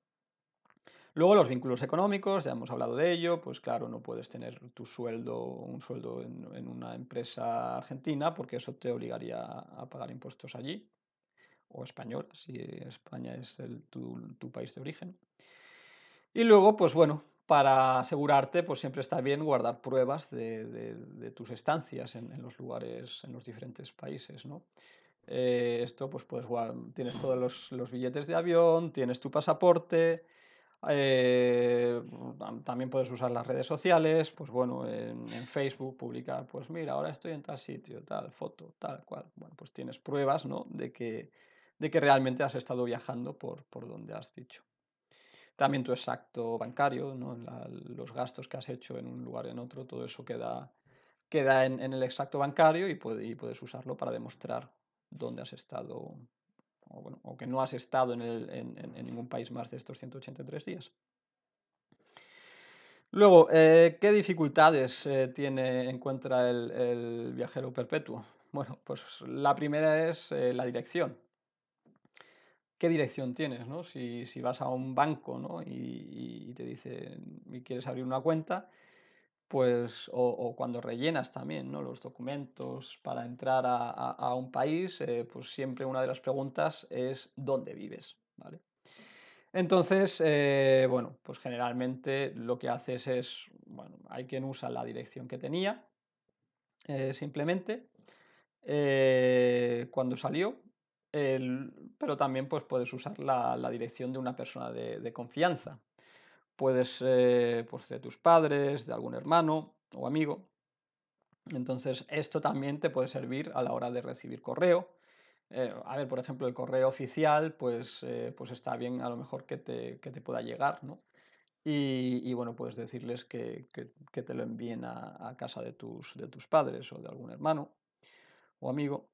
Luego los vínculos económicos, ya hemos hablado de ello, pues claro, no puedes tener un sueldo en una empresa argentina porque eso te obligaría a pagar impuestos allí, o español, si España es tu país de origen. Y luego, pues bueno, para asegurarte, pues siempre está bien guardar pruebas de tus estancias en los lugares, en los diferentes países, ¿no? Esto, pues tienes todos los billetes de avión, tienes tu pasaporte, eh, también puedes usar las redes sociales, pues bueno, en Facebook publicar, pues mira, ahora estoy en tal sitio, tal foto, tal cual. Bueno, pues tienes pruebas, ¿no? de que realmente has estado viajando por donde has dicho. También tu extracto bancario, ¿no? Los gastos que has hecho en un lugar o en otro, todo eso queda en el extracto bancario y puedes usarlo para demostrar dónde has estado o, bueno, o que no has estado en ningún país más de estos 183 días. Luego, ¿qué dificultades encuentra el viajero perpetuo? Bueno, pues la primera es la dirección. ¿Qué dirección tienes, no? Si vas a un banco, ¿no? y te dicen y quieres abrir una cuenta, pues, o cuando rellenas también, ¿no? Los documentos para entrar a un país, pues siempre una de las preguntas es ¿dónde vives? ¿Vale? Entonces, bueno, pues generalmente lo que haces es, bueno, hay quien usa la dirección que tenía, simplemente, cuando salió, pero también pues puedes usar la dirección de una persona de confianza. Puedes, pues de tus padres, de algún hermano o amigo. Entonces, esto también te puede servir a la hora de recibir correo. A ver, por ejemplo, el correo oficial, pues está bien a lo mejor que te pueda llegar, ¿no? Y bueno, puedes decirles que te lo envíen a casa de tus padres o de algún hermano o amigo.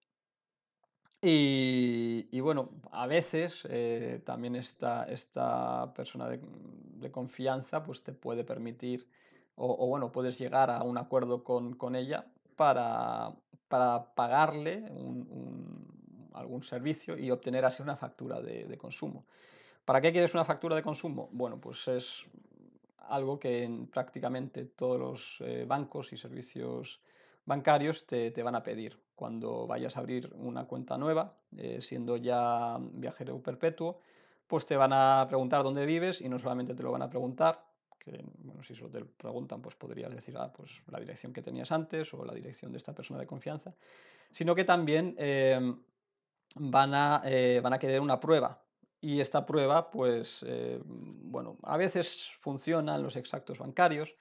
Y bueno, a veces también esta persona de confianza pues te puede permitir, o bueno, puedes llegar a un acuerdo con ella para pagarle algún servicio y obtener así una factura de consumo. ¿Para qué quieres una factura de consumo? Bueno, pues es algo que en prácticamente todos los bancos y servicios bancarios te van a pedir cuando vayas a abrir una cuenta nueva, siendo ya viajero perpetuo, pues te van a preguntar dónde vives y no solamente te lo van a preguntar, que bueno, si eso te lo preguntan, pues podrías decir, pues la dirección que tenías antes o la dirección de esta persona de confianza, sino que también van a querer una prueba. Y esta prueba, pues, bueno, a veces funciona en los extractos bancarios.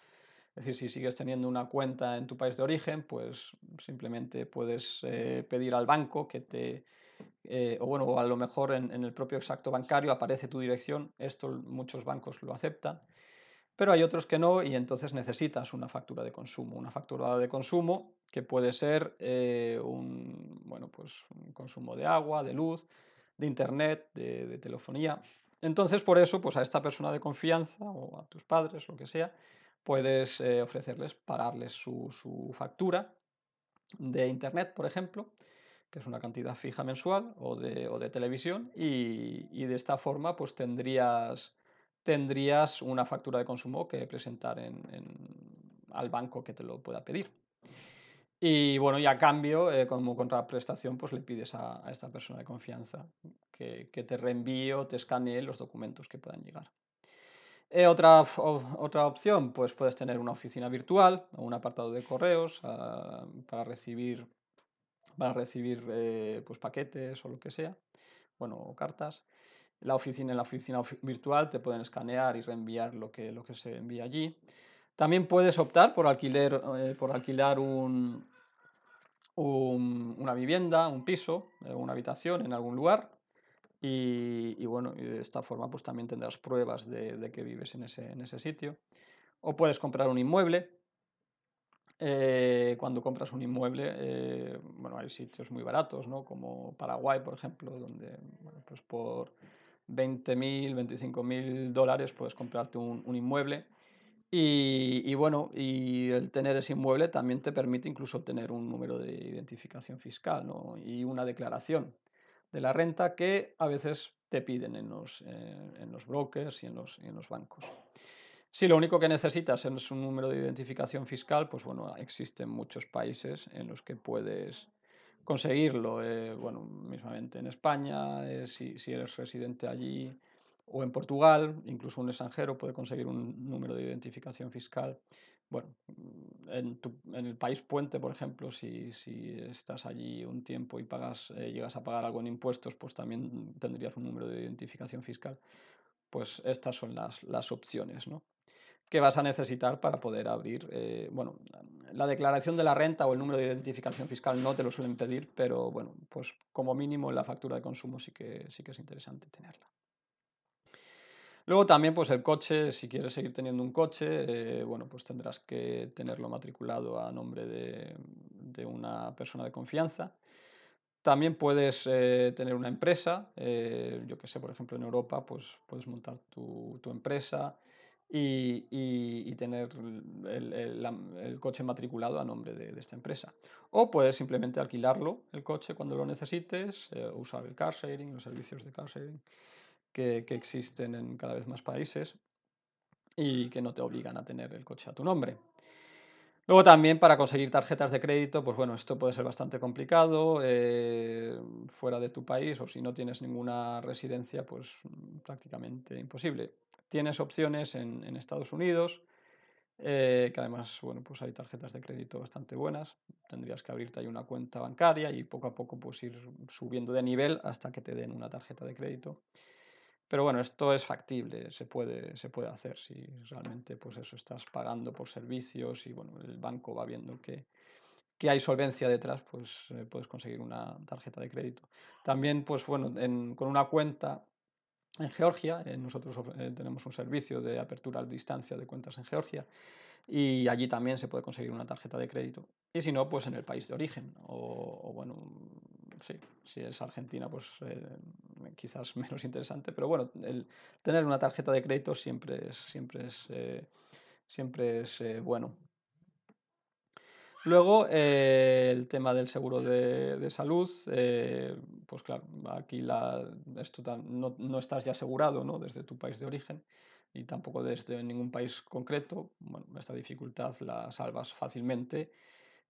Es decir, si sigues teniendo una cuenta en tu país de origen, pues simplemente puedes pedir al banco o bueno, o a lo mejor en el propio extracto bancario aparece tu dirección. Esto muchos bancos lo aceptan, pero hay otros que no y entonces necesitas una factura de consumo. Una factura de consumo que puede ser bueno, pues un consumo de agua, de luz, de internet, de telefonía. Entonces, por eso, pues a esta persona de confianza o a tus padres, lo que sea, puedes ofrecerles, pagarles su factura de internet, por ejemplo, que es una cantidad fija mensual, o de televisión, y de esta forma pues tendrías una factura de consumo que presentar al banco que te lo pueda pedir. Y bueno, y a cambio, como contraprestación, pues le pides a esta persona de confianza que te reenvíe o te escanee los documentos que puedan llegar. Otra opción, pues puedes tener una oficina virtual o un apartado de correos para recibir pues paquetes o lo que sea, bueno, o cartas. En la oficina virtual te pueden escanear y reenviar lo que se envía allí. También puedes optar por alquilar una vivienda, un piso, una habitación en algún lugar. Y bueno, y de esta forma pues también tendrás pruebas de que vives en ese sitio. O puedes comprar un inmueble. Cuando compras un inmueble, bueno, hay sitios muy baratos, ¿no? Como Paraguay, por ejemplo, donde bueno, pues por 20.000, $25.000 puedes comprarte un inmueble. Y bueno, y el tener ese inmueble también te permite incluso obtener un número de identificación fiscal, ¿no? Y una declaración de la renta que a veces te piden en los brokers y en los bancos. Si lo único que necesitas es un número de identificación fiscal, pues bueno, existen muchos países en los que puedes conseguirlo. Bueno, mismamente en España, si eres residente allí, o en Portugal, incluso un extranjero puede conseguir un número de identificación fiscal. Bueno, en el país puente, por ejemplo, si estás allí un tiempo y llegas a pagar algo en impuestos, pues también tendrías un número de identificación fiscal. Pues estas son las opciones, ¿no? que vas a necesitar para poder abrir, bueno, la declaración de la renta o el número de identificación fiscal no te lo suelen pedir, pero bueno, pues como mínimo la factura de consumo sí que es interesante tenerla. Luego también, pues el coche, si quieres seguir teniendo un coche, bueno, pues tendrás que tenerlo matriculado a nombre de una persona de confianza. También puedes tener una empresa, yo que sé, por ejemplo, en Europa, pues puedes montar tu empresa y tener el coche matriculado a nombre de esta empresa. O puedes simplemente alquilarlo, el coche, cuando lo necesites, usar el car sharing, los servicios de car sharing que existen en cada vez más países y que no te obligan a tener el coche a tu nombre. Luego también para conseguir tarjetas de crédito, pues bueno, esto puede ser bastante complicado fuera de tu país, o si no tienes ninguna residencia, pues prácticamente imposible. Tienes opciones en Estados Unidos, que además, bueno, pues hay tarjetas de crédito bastante buenas. Tendrías que abrirte ahí una cuenta bancaria y poco a poco pues ir subiendo de nivel hasta que te den una tarjeta de crédito. Pero bueno, esto es factible, se puede hacer si realmente pues eso estás pagando por servicios y bueno, el banco va viendo que hay solvencia detrás, pues puedes conseguir una tarjeta de crédito. También, pues bueno, con una cuenta en Georgia, nosotros tenemos un servicio de apertura a distancia de cuentas en Georgia y allí también se puede conseguir una tarjeta de crédito. Y si no, pues en el país de origen. O bueno, sí, si es Argentina, pues quizás menos interesante. Pero bueno, el tener una tarjeta de crédito siempre es bueno. Luego, el tema del seguro de salud, pues claro, aquí no estás ya asegurado, ¿no? Desde tu país de origen y tampoco desde ningún país concreto. Bueno, esta dificultad la salvas fácilmente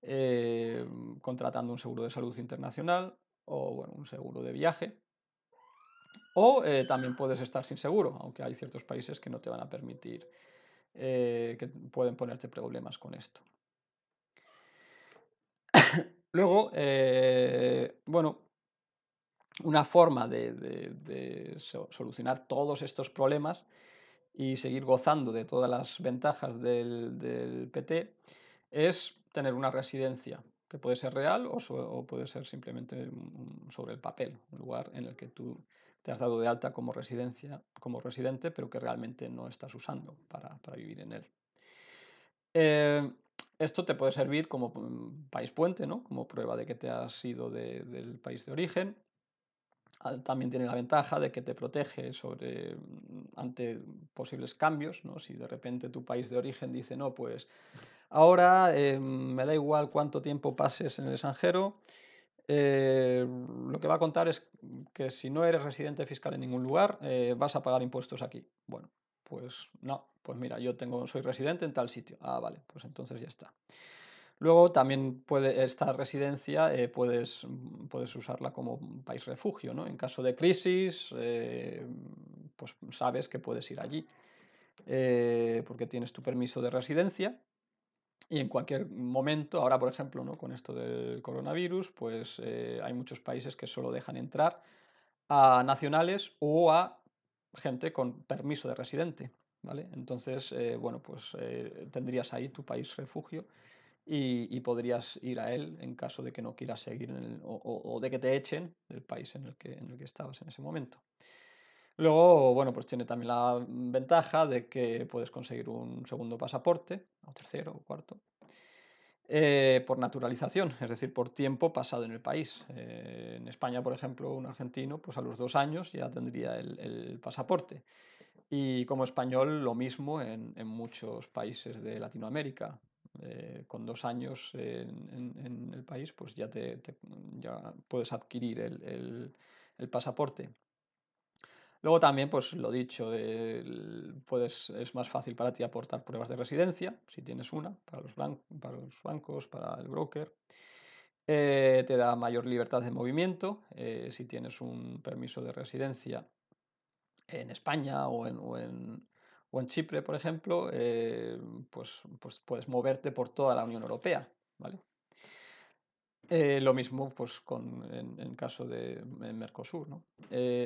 eh, contratando un seguro de salud internacional o bueno, un seguro de viaje. O también puedes estar sin seguro, aunque hay ciertos países que no te van a permitir, que pueden ponerte problemas con esto. Luego, bueno, una forma de solucionar todos estos problemas y seguir gozando de todas las ventajas del PT es tener una residencia que puede ser real o puede ser simplemente sobre el papel, un lugar en el que tú te has dado de alta como residencia, como residente, pero que realmente no estás usando para vivir en él. Eh, Esto te puede servir como país puente, ¿no? Como prueba de que te has ido del país de origen. También tiene la ventaja de que te protege ante posibles cambios, ¿no? Si de repente tu país de origen dice, no, pues ahora me da igual cuánto tiempo pases en el extranjero, lo que va a contar es que si no eres residente fiscal en ningún lugar, vas a pagar impuestos aquí. Bueno, pues no, pues mira, soy residente en tal sitio. Ah, vale, pues entonces ya está. Luego también esta residencia puedes usarla como un país refugio, ¿no? En caso de crisis, pues sabes que puedes ir allí, porque tienes tu permiso de residencia y en cualquier momento, ahora por ejemplo, ¿no? Con esto del coronavirus, pues hay muchos países que solo dejan entrar a nacionales o a gente con permiso de residente, ¿vale? Entonces, bueno, pues tendrías ahí tu país refugio y podrías ir a él en caso de que no quieras seguir o de que te echen del país en el que estabas en ese momento. Luego, bueno, pues tiene también la ventaja de que puedes conseguir un segundo pasaporte, o tercero, o cuarto, por naturalización, es decir, por tiempo pasado en el país. En España, por ejemplo, un argentino, pues a los 2 años ya tendría el pasaporte. Y como español, lo mismo en muchos países de Latinoamérica. Con 2 años en el país, pues ya puedes adquirir el pasaporte. Luego también, pues lo dicho, es más fácil para ti aportar pruebas de residencia, si tienes una, para los bancos, para el broker. Te da mayor libertad de movimiento. Si tienes un permiso de residencia en España o en Chipre, por ejemplo, pues puedes moverte por toda la Unión Europea, ¿vale? Lo mismo pues en caso de Mercosur, ¿no?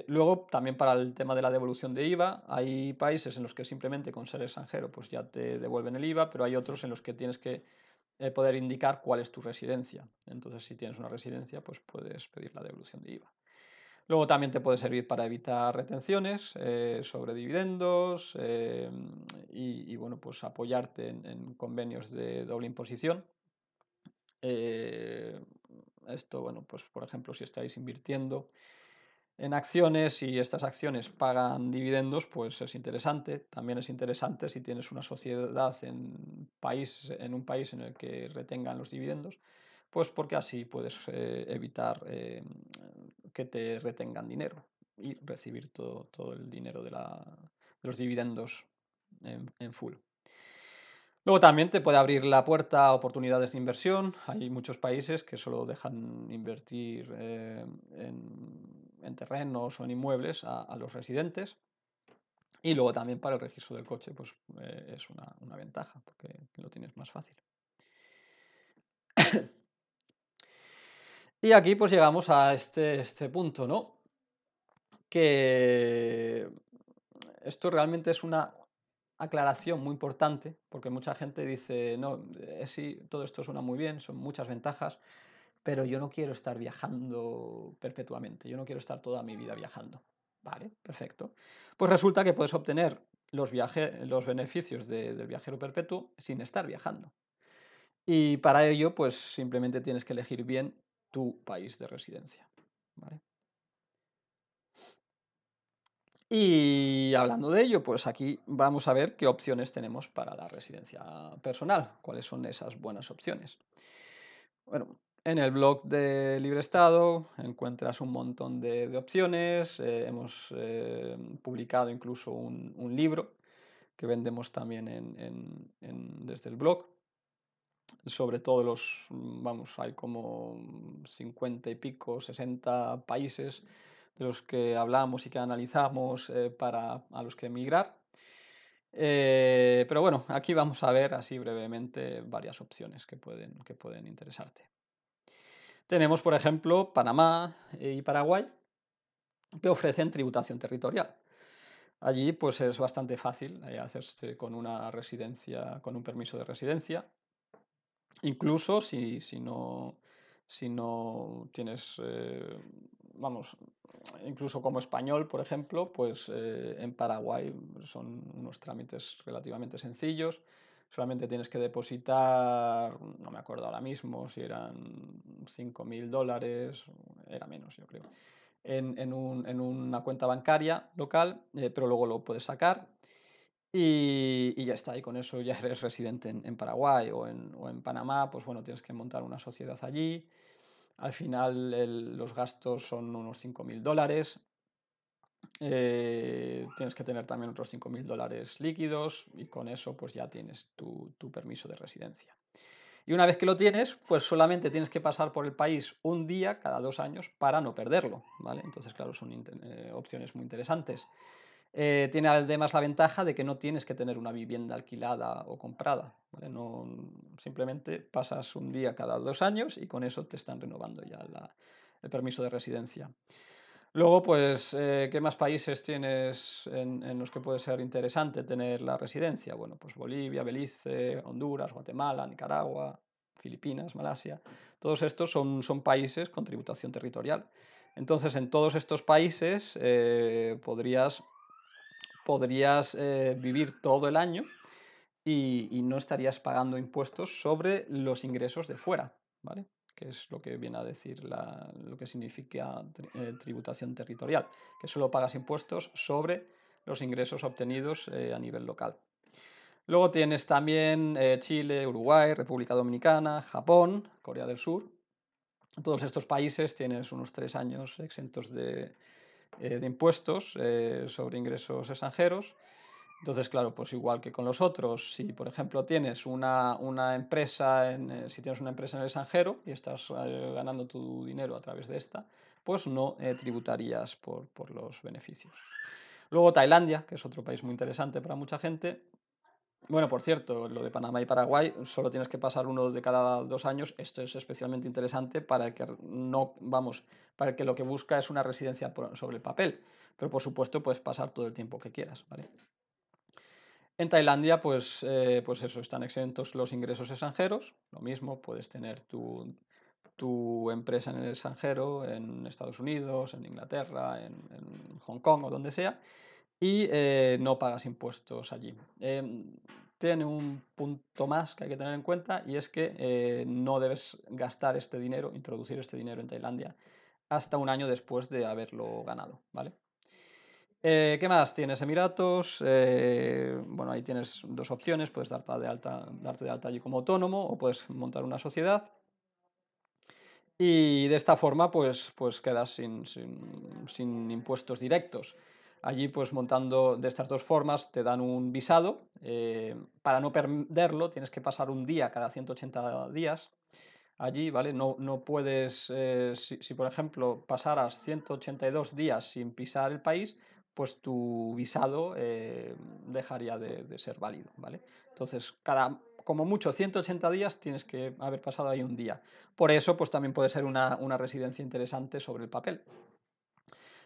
Luego, también para el tema de la devolución de IVA, hay países en los que simplemente con ser extranjero pues ya te devuelven el IVA, pero hay otros en los que tienes que poder indicar cuál es tu residencia. Entonces, si tienes una residencia, pues puedes pedir la devolución de IVA. Luego también te puede servir para evitar retenciones sobre dividendos bueno, pues apoyarte en convenios de doble imposición. Eh, Esto, bueno, pues por ejemplo, si estáis invirtiendo en acciones y estas acciones pagan dividendos, pues es interesante. También es interesante si tienes una sociedad en un país en el que retengan los dividendos, pues porque así puedes evitar que te retengan dinero y recibir todo el dinero de los dividendos en full. Luego también te puede abrir la puerta a oportunidades de inversión. Hay muchos países que solo dejan invertir en terrenos o en inmuebles a los residentes. Y luego también para el registro del coche, pues es una ventaja, porque lo tienes más fácil. Y aquí pues llegamos a este punto, ¿no? Que esto realmente es una aclaración muy importante, porque mucha gente dice, no, sí, todo esto suena muy bien, son muchas ventajas, pero yo no quiero estar viajando perpetuamente, yo no quiero estar toda mi vida viajando. Vale, perfecto. Pues resulta que puedes obtener los beneficios del viajero perpetuo sin estar viajando. Y para ello, pues simplemente tienes que elegir bien tu país de residencia. ¿Vale? Y hablando de ello, pues aquí vamos a ver qué opciones tenemos para la residencia personal, cuáles son esas buenas opciones. Bueno, en el blog de Libre Estado encuentras un montón de opciones, hemos publicado incluso un libro que vendemos también desde el blog. Sobre todo vamos, hay como 50 y pico, 60 países de los que hablamos y que analizamos a los que emigrar. Pero bueno, aquí vamos a ver así brevemente varias opciones que pueden interesarte. Tenemos, por ejemplo, Panamá y Paraguay, que ofrecen tributación territorial. Allí pues es bastante fácil hacerse con una residencia, con un permiso de residencia. Incluso si no tienes, vamos, incluso como español, por ejemplo, pues en Paraguay son unos trámites relativamente sencillos. Solamente tienes que depositar, no me acuerdo ahora mismo si eran $5.000, era menos, yo creo, en una cuenta bancaria local, pero luego lo puedes sacar y ya está, y con eso ya eres residente en Paraguay o en Panamá, pues bueno, tienes que montar una sociedad allí. Al final los gastos son unos $5.000. Tienes que tener también otros $5.000 líquidos y con eso pues ya tienes tu permiso de residencia. Y una vez que lo tienes, pues solamente tienes que pasar por el país un día cada 2 años para no perderlo, ¿vale? Entonces, claro, son opciones muy interesantes. Tiene además la ventaja de que no tienes que tener una vivienda alquilada o comprada, ¿vale? No, simplemente pasas un día cada 2 años y con eso te están renovando ya el permiso de residencia. Luego, pues, ¿qué más países tienes en los que puede ser interesante tener la residencia? Bueno, pues Bolivia, Belice, Honduras, Guatemala, Nicaragua, Filipinas, Malasia. Todos estos son países con tributación territorial. Entonces, en todos estos países podrías vivir todo el año y no estarías pagando impuestos sobre los ingresos de fuera, ¿vale? Que es lo que viene a decir lo que significa tributación territorial, que solo pagas impuestos sobre los ingresos obtenidos a nivel local. Luego tienes también Chile, Uruguay, República Dominicana, Japón, Corea del Sur. En todos estos países tienes unos 3 años exentos de impuestos sobre ingresos extranjeros. Entonces, claro, pues igual que con los otros, si por ejemplo tienes una empresa, si tienes una empresa en el extranjero y estás ganando tu dinero a través de esta, pues no tributarías por los beneficios. Luego Tailandia, que es otro país muy interesante para mucha gente, Bueno, por cierto, lo de Panamá y Paraguay, solo tienes que pasar uno de cada 2 años. Esto es especialmente interesante para el que no, vamos, para el que lo que busca es una residencia sobre el papel. Pero por supuesto puedes pasar todo el tiempo que quieras, ¿vale? En Tailandia, pues eso, están exentos los ingresos extranjeros. Lo mismo, puedes tener tu empresa en el extranjero, en Estados Unidos, en Inglaterra, en Hong Kong o donde sea, y no pagas impuestos allí. Tiene un punto más que hay que tener en cuenta, y es que no debes gastar este dinero, introducir este dinero en Tailandia, hasta un año después de haberlo ganado, ¿vale? ¿Qué más? Tienes Emiratos. Bueno, ahí tienes dos opciones: puedes darte de alta allí como autónomo, o puedes montar una sociedad. Y de esta forma, pues quedas sin impuestos directos. Allí, pues montando de estas dos formas, te dan un visado. Para no perderlo, tienes que pasar un día cada 180 días allí, ¿vale? No puedes, si por ejemplo pasaras 182 días sin pisar el país, pues tu visado dejaría de ser válido, ¿vale? Entonces, como mucho 180 días tienes que haber pasado ahí un día. Por eso, pues también puede ser una residencia interesante sobre el papel.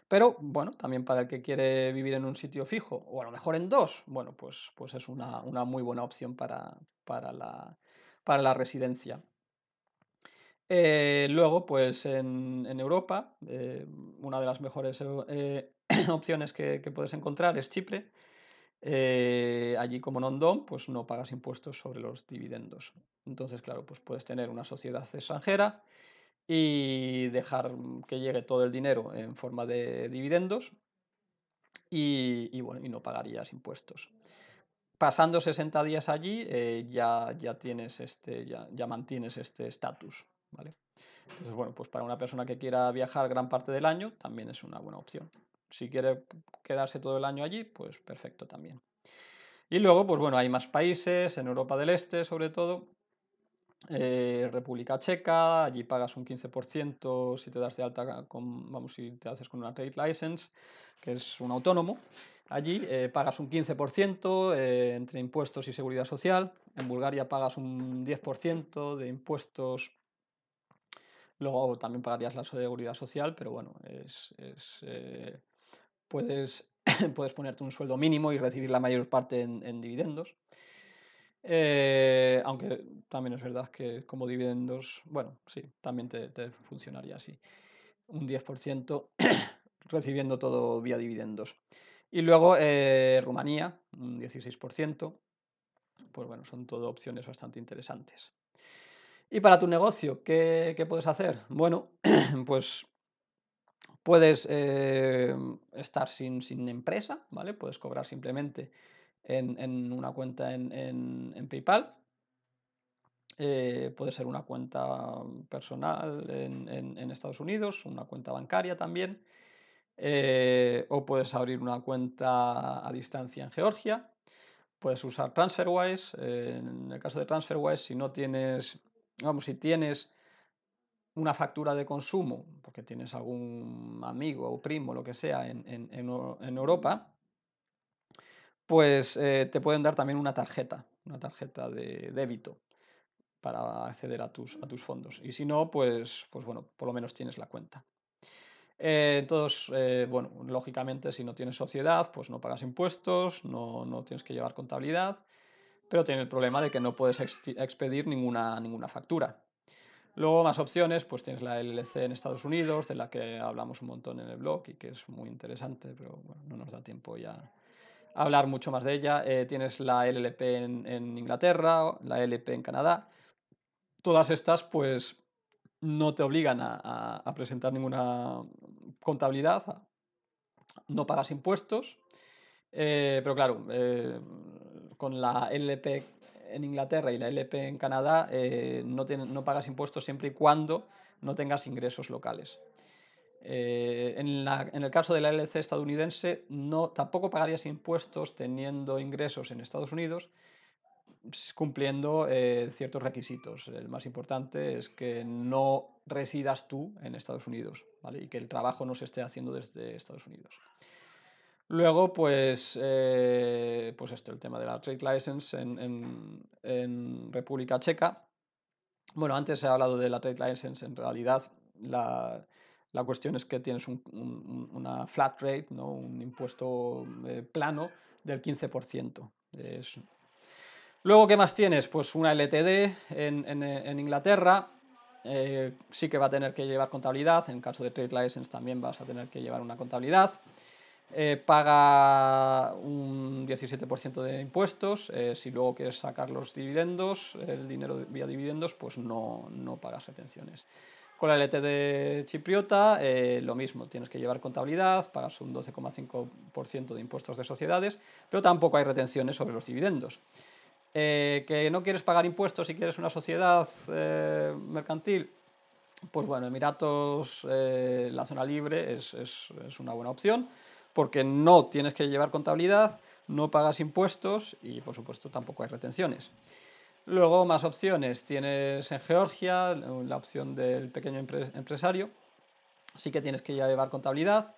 Pero bueno, también para el que quiere vivir en un sitio fijo, o a lo mejor en dos, bueno, pues es una muy buena opción para la residencia. Luego, pues en Europa, una de las mejores opciones que puedes encontrar es Chipre. Allí, como non-dom, pues no pagas impuestos sobre los dividendos. Entonces, claro, pues puedes tener una sociedad extranjera y dejar que llegue todo el dinero en forma de dividendos, bueno, y no pagarías impuestos. Pasando 60 días allí, ya mantienes este estatus, ¿vale? Entonces, bueno, pues para una persona que quiera viajar gran parte del año, también es una buena opción. Si quiere quedarse todo el año allí, pues perfecto también. Y luego, pues bueno, hay más países, en Europa del Este sobre todo. República Checa, allí pagas un 15% si te das de alta si te haces con una trade license, que es un autónomo. Allí pagas un 15% entre impuestos y seguridad social. En Bulgaria pagas un 10% de impuestos. Luego también pagarías la seguridad social, pero bueno, puedes, puedes ponerte un sueldo mínimo y recibir la mayor parte en dividendos. Aunque también es verdad que como dividendos, bueno, sí, también te funcionaría así. Un 10% recibiendo todo vía dividendos. Y luego Rumanía, un 16%. Pues bueno, son todo opciones bastante interesantes. Y para tu negocio, ¿qué puedes hacer? Bueno, pues puedes estar sin empresa, ¿vale? Puedes cobrar simplemente en una cuenta en PayPal. Puede ser una cuenta personal en Estados Unidos, una cuenta bancaria también. O puedes abrir una cuenta a distancia en Georgia. Puedes usar TransferWise. En el caso de TransferWise, si no tienes, vamos, si tienes una factura de consumo, porque tienes algún amigo o primo, lo que sea, en Europa, pues te pueden dar también una tarjeta de débito para acceder a tus fondos. Y si no, pues bueno, por lo menos tienes la cuenta. Entonces, bueno, lógicamente, si no tienes sociedad, pues no pagas impuestos, no tienes que llevar contabilidad, pero tiene el problema de que no puedes expedir ninguna factura. Luego, más opciones, pues tienes la LLC en Estados Unidos, de la que hablamos un montón en el blog y que es muy interesante, pero bueno, no nos da tiempo ya a hablar mucho más de ella. Tienes la LLP en Inglaterra, la LP en Canadá. Todas estas, pues, no te obligan a presentar ninguna contabilidad, no pagas impuestos, pero claro, con la LP en Inglaterra y la LP en Canadá no pagas impuestos siempre y cuando no tengas ingresos locales. En el caso de la LLC estadounidense, tampoco pagarías impuestos teniendo ingresos en Estados Unidos, cumpliendo ciertos requisitos. El más importante es que no residas tú en Estados Unidos, ¿vale? Y que el trabajo no se esté haciendo desde Estados Unidos. Luego, pues esto, el tema de la trade license en República Checa. Bueno, antes he hablado de la trade license, en realidad la cuestión es que tienes una flat rate, ¿no? Un impuesto plano del 15%. Luego, ¿qué más tienes? Pues una LTD en Inglaterra. Sí que va a tener que llevar contabilidad. En caso de trade license también vas a tener que llevar una contabilidad. Paga un 17% de impuestos. Si luego quieres sacar los dividendos, el dinero vía dividendos, pues no pagas retenciones. Con la LTD chipriota, lo mismo, tienes que llevar contabilidad, pagas un 12,5% de impuestos de sociedades, pero tampoco hay retenciones sobre los dividendos. Que no quieres pagar impuestos si quieres una sociedad mercantil, pues bueno, Emiratos, la zona libre es una buena opción, porque no tienes que llevar contabilidad, no pagas impuestos y por supuesto tampoco hay retenciones. Luego más opciones, tienes en Georgia la opción del pequeño empresario, sí que tienes que llevar contabilidad,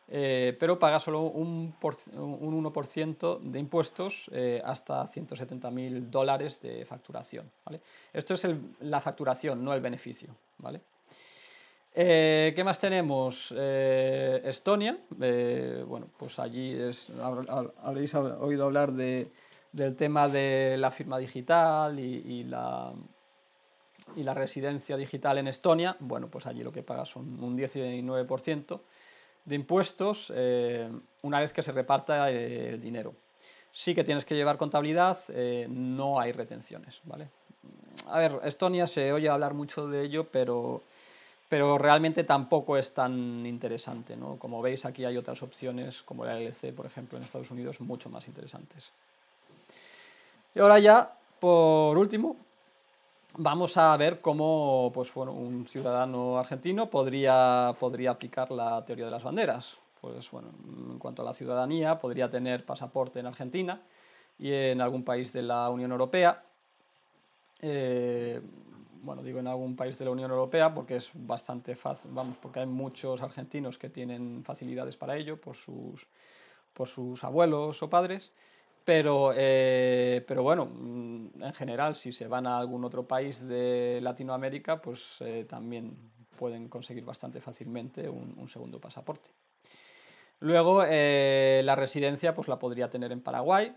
pero pagas solo un 1% de impuestos hasta $170.000 de facturación, ¿vale? Esto es la facturación, no el beneficio, ¿vale? ¿Qué más tenemos? Estonia. Bueno, pues allí habréis oído hablar del tema de la firma digital y la residencia digital en Estonia. Bueno, pues allí lo que pagas son un 19% de impuestos una vez que se reparta el dinero. Sí que tienes que llevar contabilidad, no hay retenciones, ¿vale? A ver, Estonia se oye hablar mucho de ello, pero realmente tampoco es tan interesante, ¿no? Como veis, aquí hay otras opciones, como la LLC, por ejemplo, en Estados Unidos, mucho más interesantes. Y ahora ya, por último, vamos a ver cómo, pues, bueno, un ciudadano argentino podría aplicar la teoría de las banderas. Pues bueno, en cuanto a la ciudadanía, podría tener pasaporte en Argentina y en algún país de la Unión Europea. Bueno, digo en algún país de la Unión Europea porque es bastante fácil, vamos, porque hay muchos argentinos que tienen facilidades para ello por sus abuelos o padres, pero bueno, en general, si se van a algún otro país de Latinoamérica, pues también pueden conseguir bastante fácilmente un segundo pasaporte. Luego, la residencia pues la podría tener en Paraguay,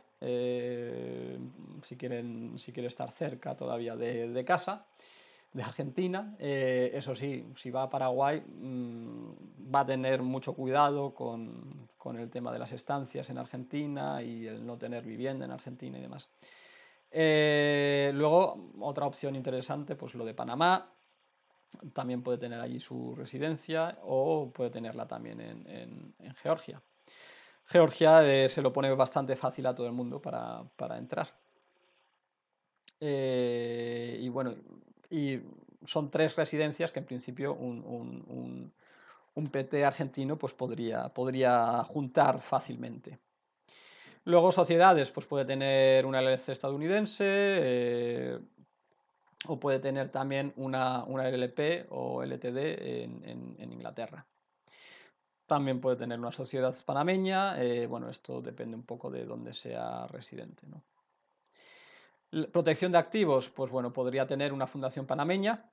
si quiere estar cerca todavía de casa, de Argentina. Eso sí, si va a Paraguay, va a tener mucho cuidado con el tema de las estancias en Argentina y el no tener vivienda en Argentina y demás. Luego, otra opción interesante, pues lo de Panamá. También puede tener allí su residencia o puede tenerla también en Georgia. Georgia se lo pone bastante fácil a todo el mundo para entrar. Y bueno, y son 3 residencias que en principio un PT argentino pues podría juntar fácilmente. Luego sociedades, pues puede tener una LLC estadounidense o puede tener también una LLP o LTD en Inglaterra. También puede tener una sociedad panameña, bueno, esto depende un poco de dónde sea residente, ¿no? Protección de activos, pues bueno, podría tener una fundación panameña.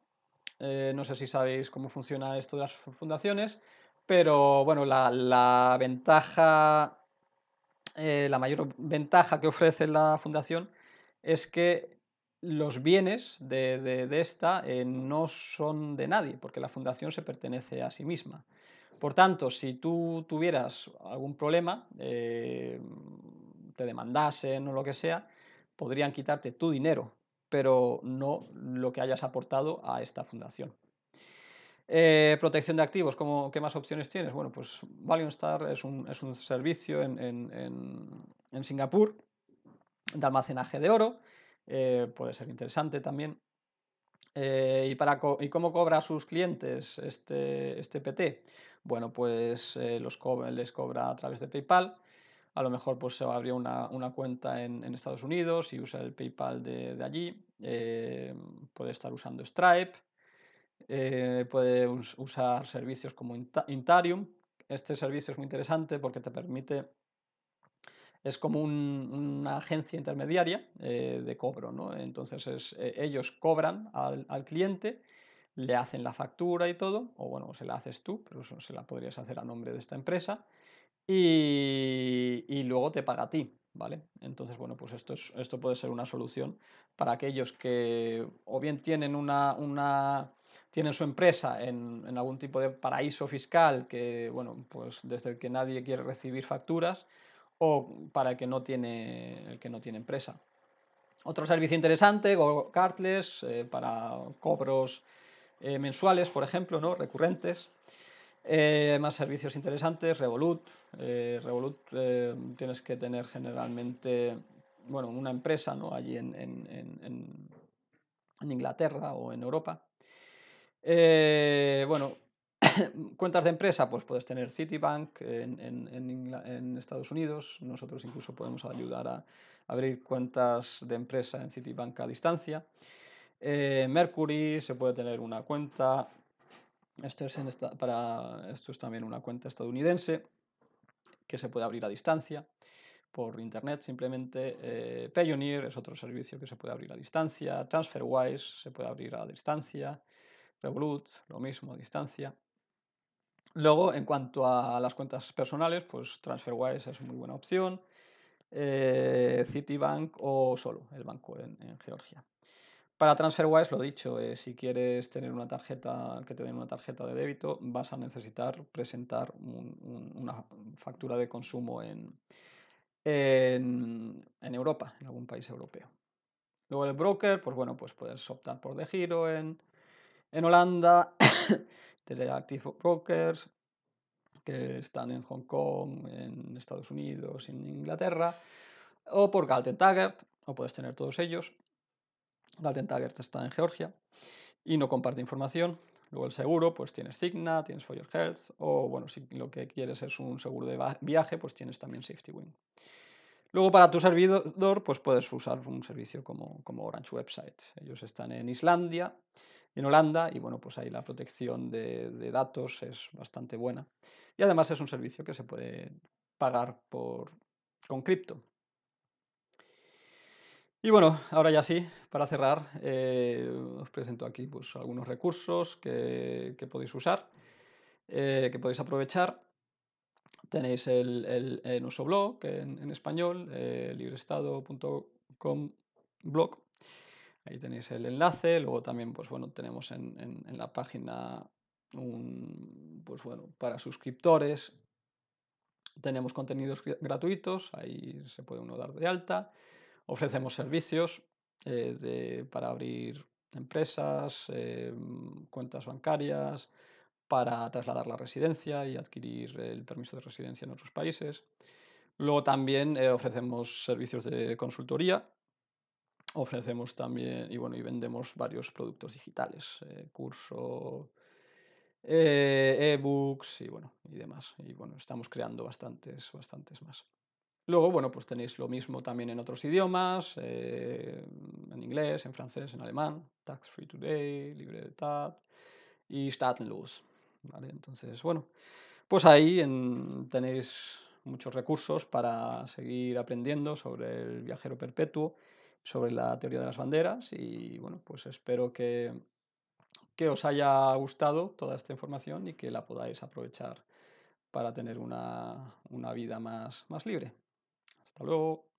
No sé si sabéis cómo funciona esto de las fundaciones, pero bueno, la mayor ventaja que ofrece la fundación es que los bienes de esta no son de nadie, porque la fundación se pertenece a sí misma. Por tanto, si tú tuvieras algún problema, te demandasen o lo que sea, podrían quitarte tu dinero, pero no lo que hayas aportado a esta fundación. Protección de activos, ¿qué más opciones tienes? Bueno, pues Valion Star es un servicio en Singapur de almacenaje de oro, puede ser interesante también. ¿Y cómo cobra a sus clientes este PT? Bueno, pues les cobra a través de PayPal. A lo mejor pues se abrió una cuenta en Estados Unidos y usa el PayPal de allí. Puede estar usando Stripe. Puede usar servicios como Intarium. Este servicio es muy interesante porque te permite es como una agencia intermediaria de cobro, ¿no? Entonces ellos cobran al cliente, le hacen la factura y todo, o bueno, se la haces tú, pero eso se la podrías hacer a nombre de esta empresa, y luego te paga a ti, ¿vale? Entonces, bueno, pues esto puede ser una solución para aquellos que o bien tienen tienen su empresa en algún tipo de paraíso fiscal que, bueno, pues desde el que nadie quiere recibir facturas, o para el que no tiene empresa. Otro servicio interesante, Cardless, para cobros mensuales, por ejemplo, ¿no? Recurrentes. Más servicios interesantes, Revolut. Revolut tienes que tener generalmente, bueno, una empresa, ¿no? Allí en Inglaterra o en Europa. Bueno, cuentas de empresa, pues puedes tener Citibank en Estados Unidos. Nosotros incluso podemos ayudar a abrir cuentas de empresa en Citibank a distancia. Mercury, se puede tener una cuenta. Esto es también una cuenta estadounidense que se puede abrir a distancia por internet simplemente. Payoneer es otro servicio que se puede abrir a distancia. TransferWise se puede abrir a distancia. Revolut, lo mismo a distancia. Luego, en cuanto a las cuentas personales, pues TransferWise es muy buena opción. Citibank o solo el banco en Georgia. Para TransferWise, lo dicho, si quieres tener una tarjeta, que te den una tarjeta de débito, vas a necesitar presentar una factura de consumo en Europa, en algún país europeo. Luego el broker, pues bueno, pues puedes optar por DEGIRO en Holanda, Teleactive Brokers, que están en Hong Kong, en Estados Unidos, en Inglaterra, o por Galten Taggart, o puedes tener todos ellos. Galten Taggart está en Georgia y no comparte información. Luego el seguro, pues tienes Cigna, tienes For Your Health, o bueno, si lo que quieres es un seguro de viaje, pues tienes también SafetyWing. Luego para tu servidor, pues puedes usar un servicio como Orange Website. Ellos están en Islandia, en Holanda, y bueno, pues ahí la protección de datos es bastante buena. Y además es un servicio que se puede pagar con cripto. Y bueno, ahora ya sí, para cerrar, os presento aquí pues, algunos recursos que podéis usar, que podéis aprovechar. Tenéis nuestro blog en español, libreestado.com blog. Ahí tenéis el enlace. Luego también, pues bueno, tenemos en la página pues bueno, para suscriptores. Tenemos contenidos gratuitos, ahí se puede uno dar de alta. Ofrecemos servicios para abrir empresas, cuentas bancarias, para trasladar la residencia y adquirir el permiso de residencia en otros países. Luego también ofrecemos servicios de consultoría. Ofrecemos también, y bueno, y vendemos varios productos digitales, curso, ebooks y bueno, y demás. Y bueno, estamos creando bastantes más. Luego, bueno, pues tenéis lo mismo también en otros idiomas, en inglés, en francés, en alemán, Tax Free Today, Libre de TAT y Staatenlos, ¿vale? Entonces, bueno, pues ahí tenéis muchos recursos para seguir aprendiendo sobre el viajero perpetuo, sobre la teoría de las banderas y, bueno, pues espero que os haya gustado toda esta información y que la podáis aprovechar para tener una vida más libre. Hasta luego.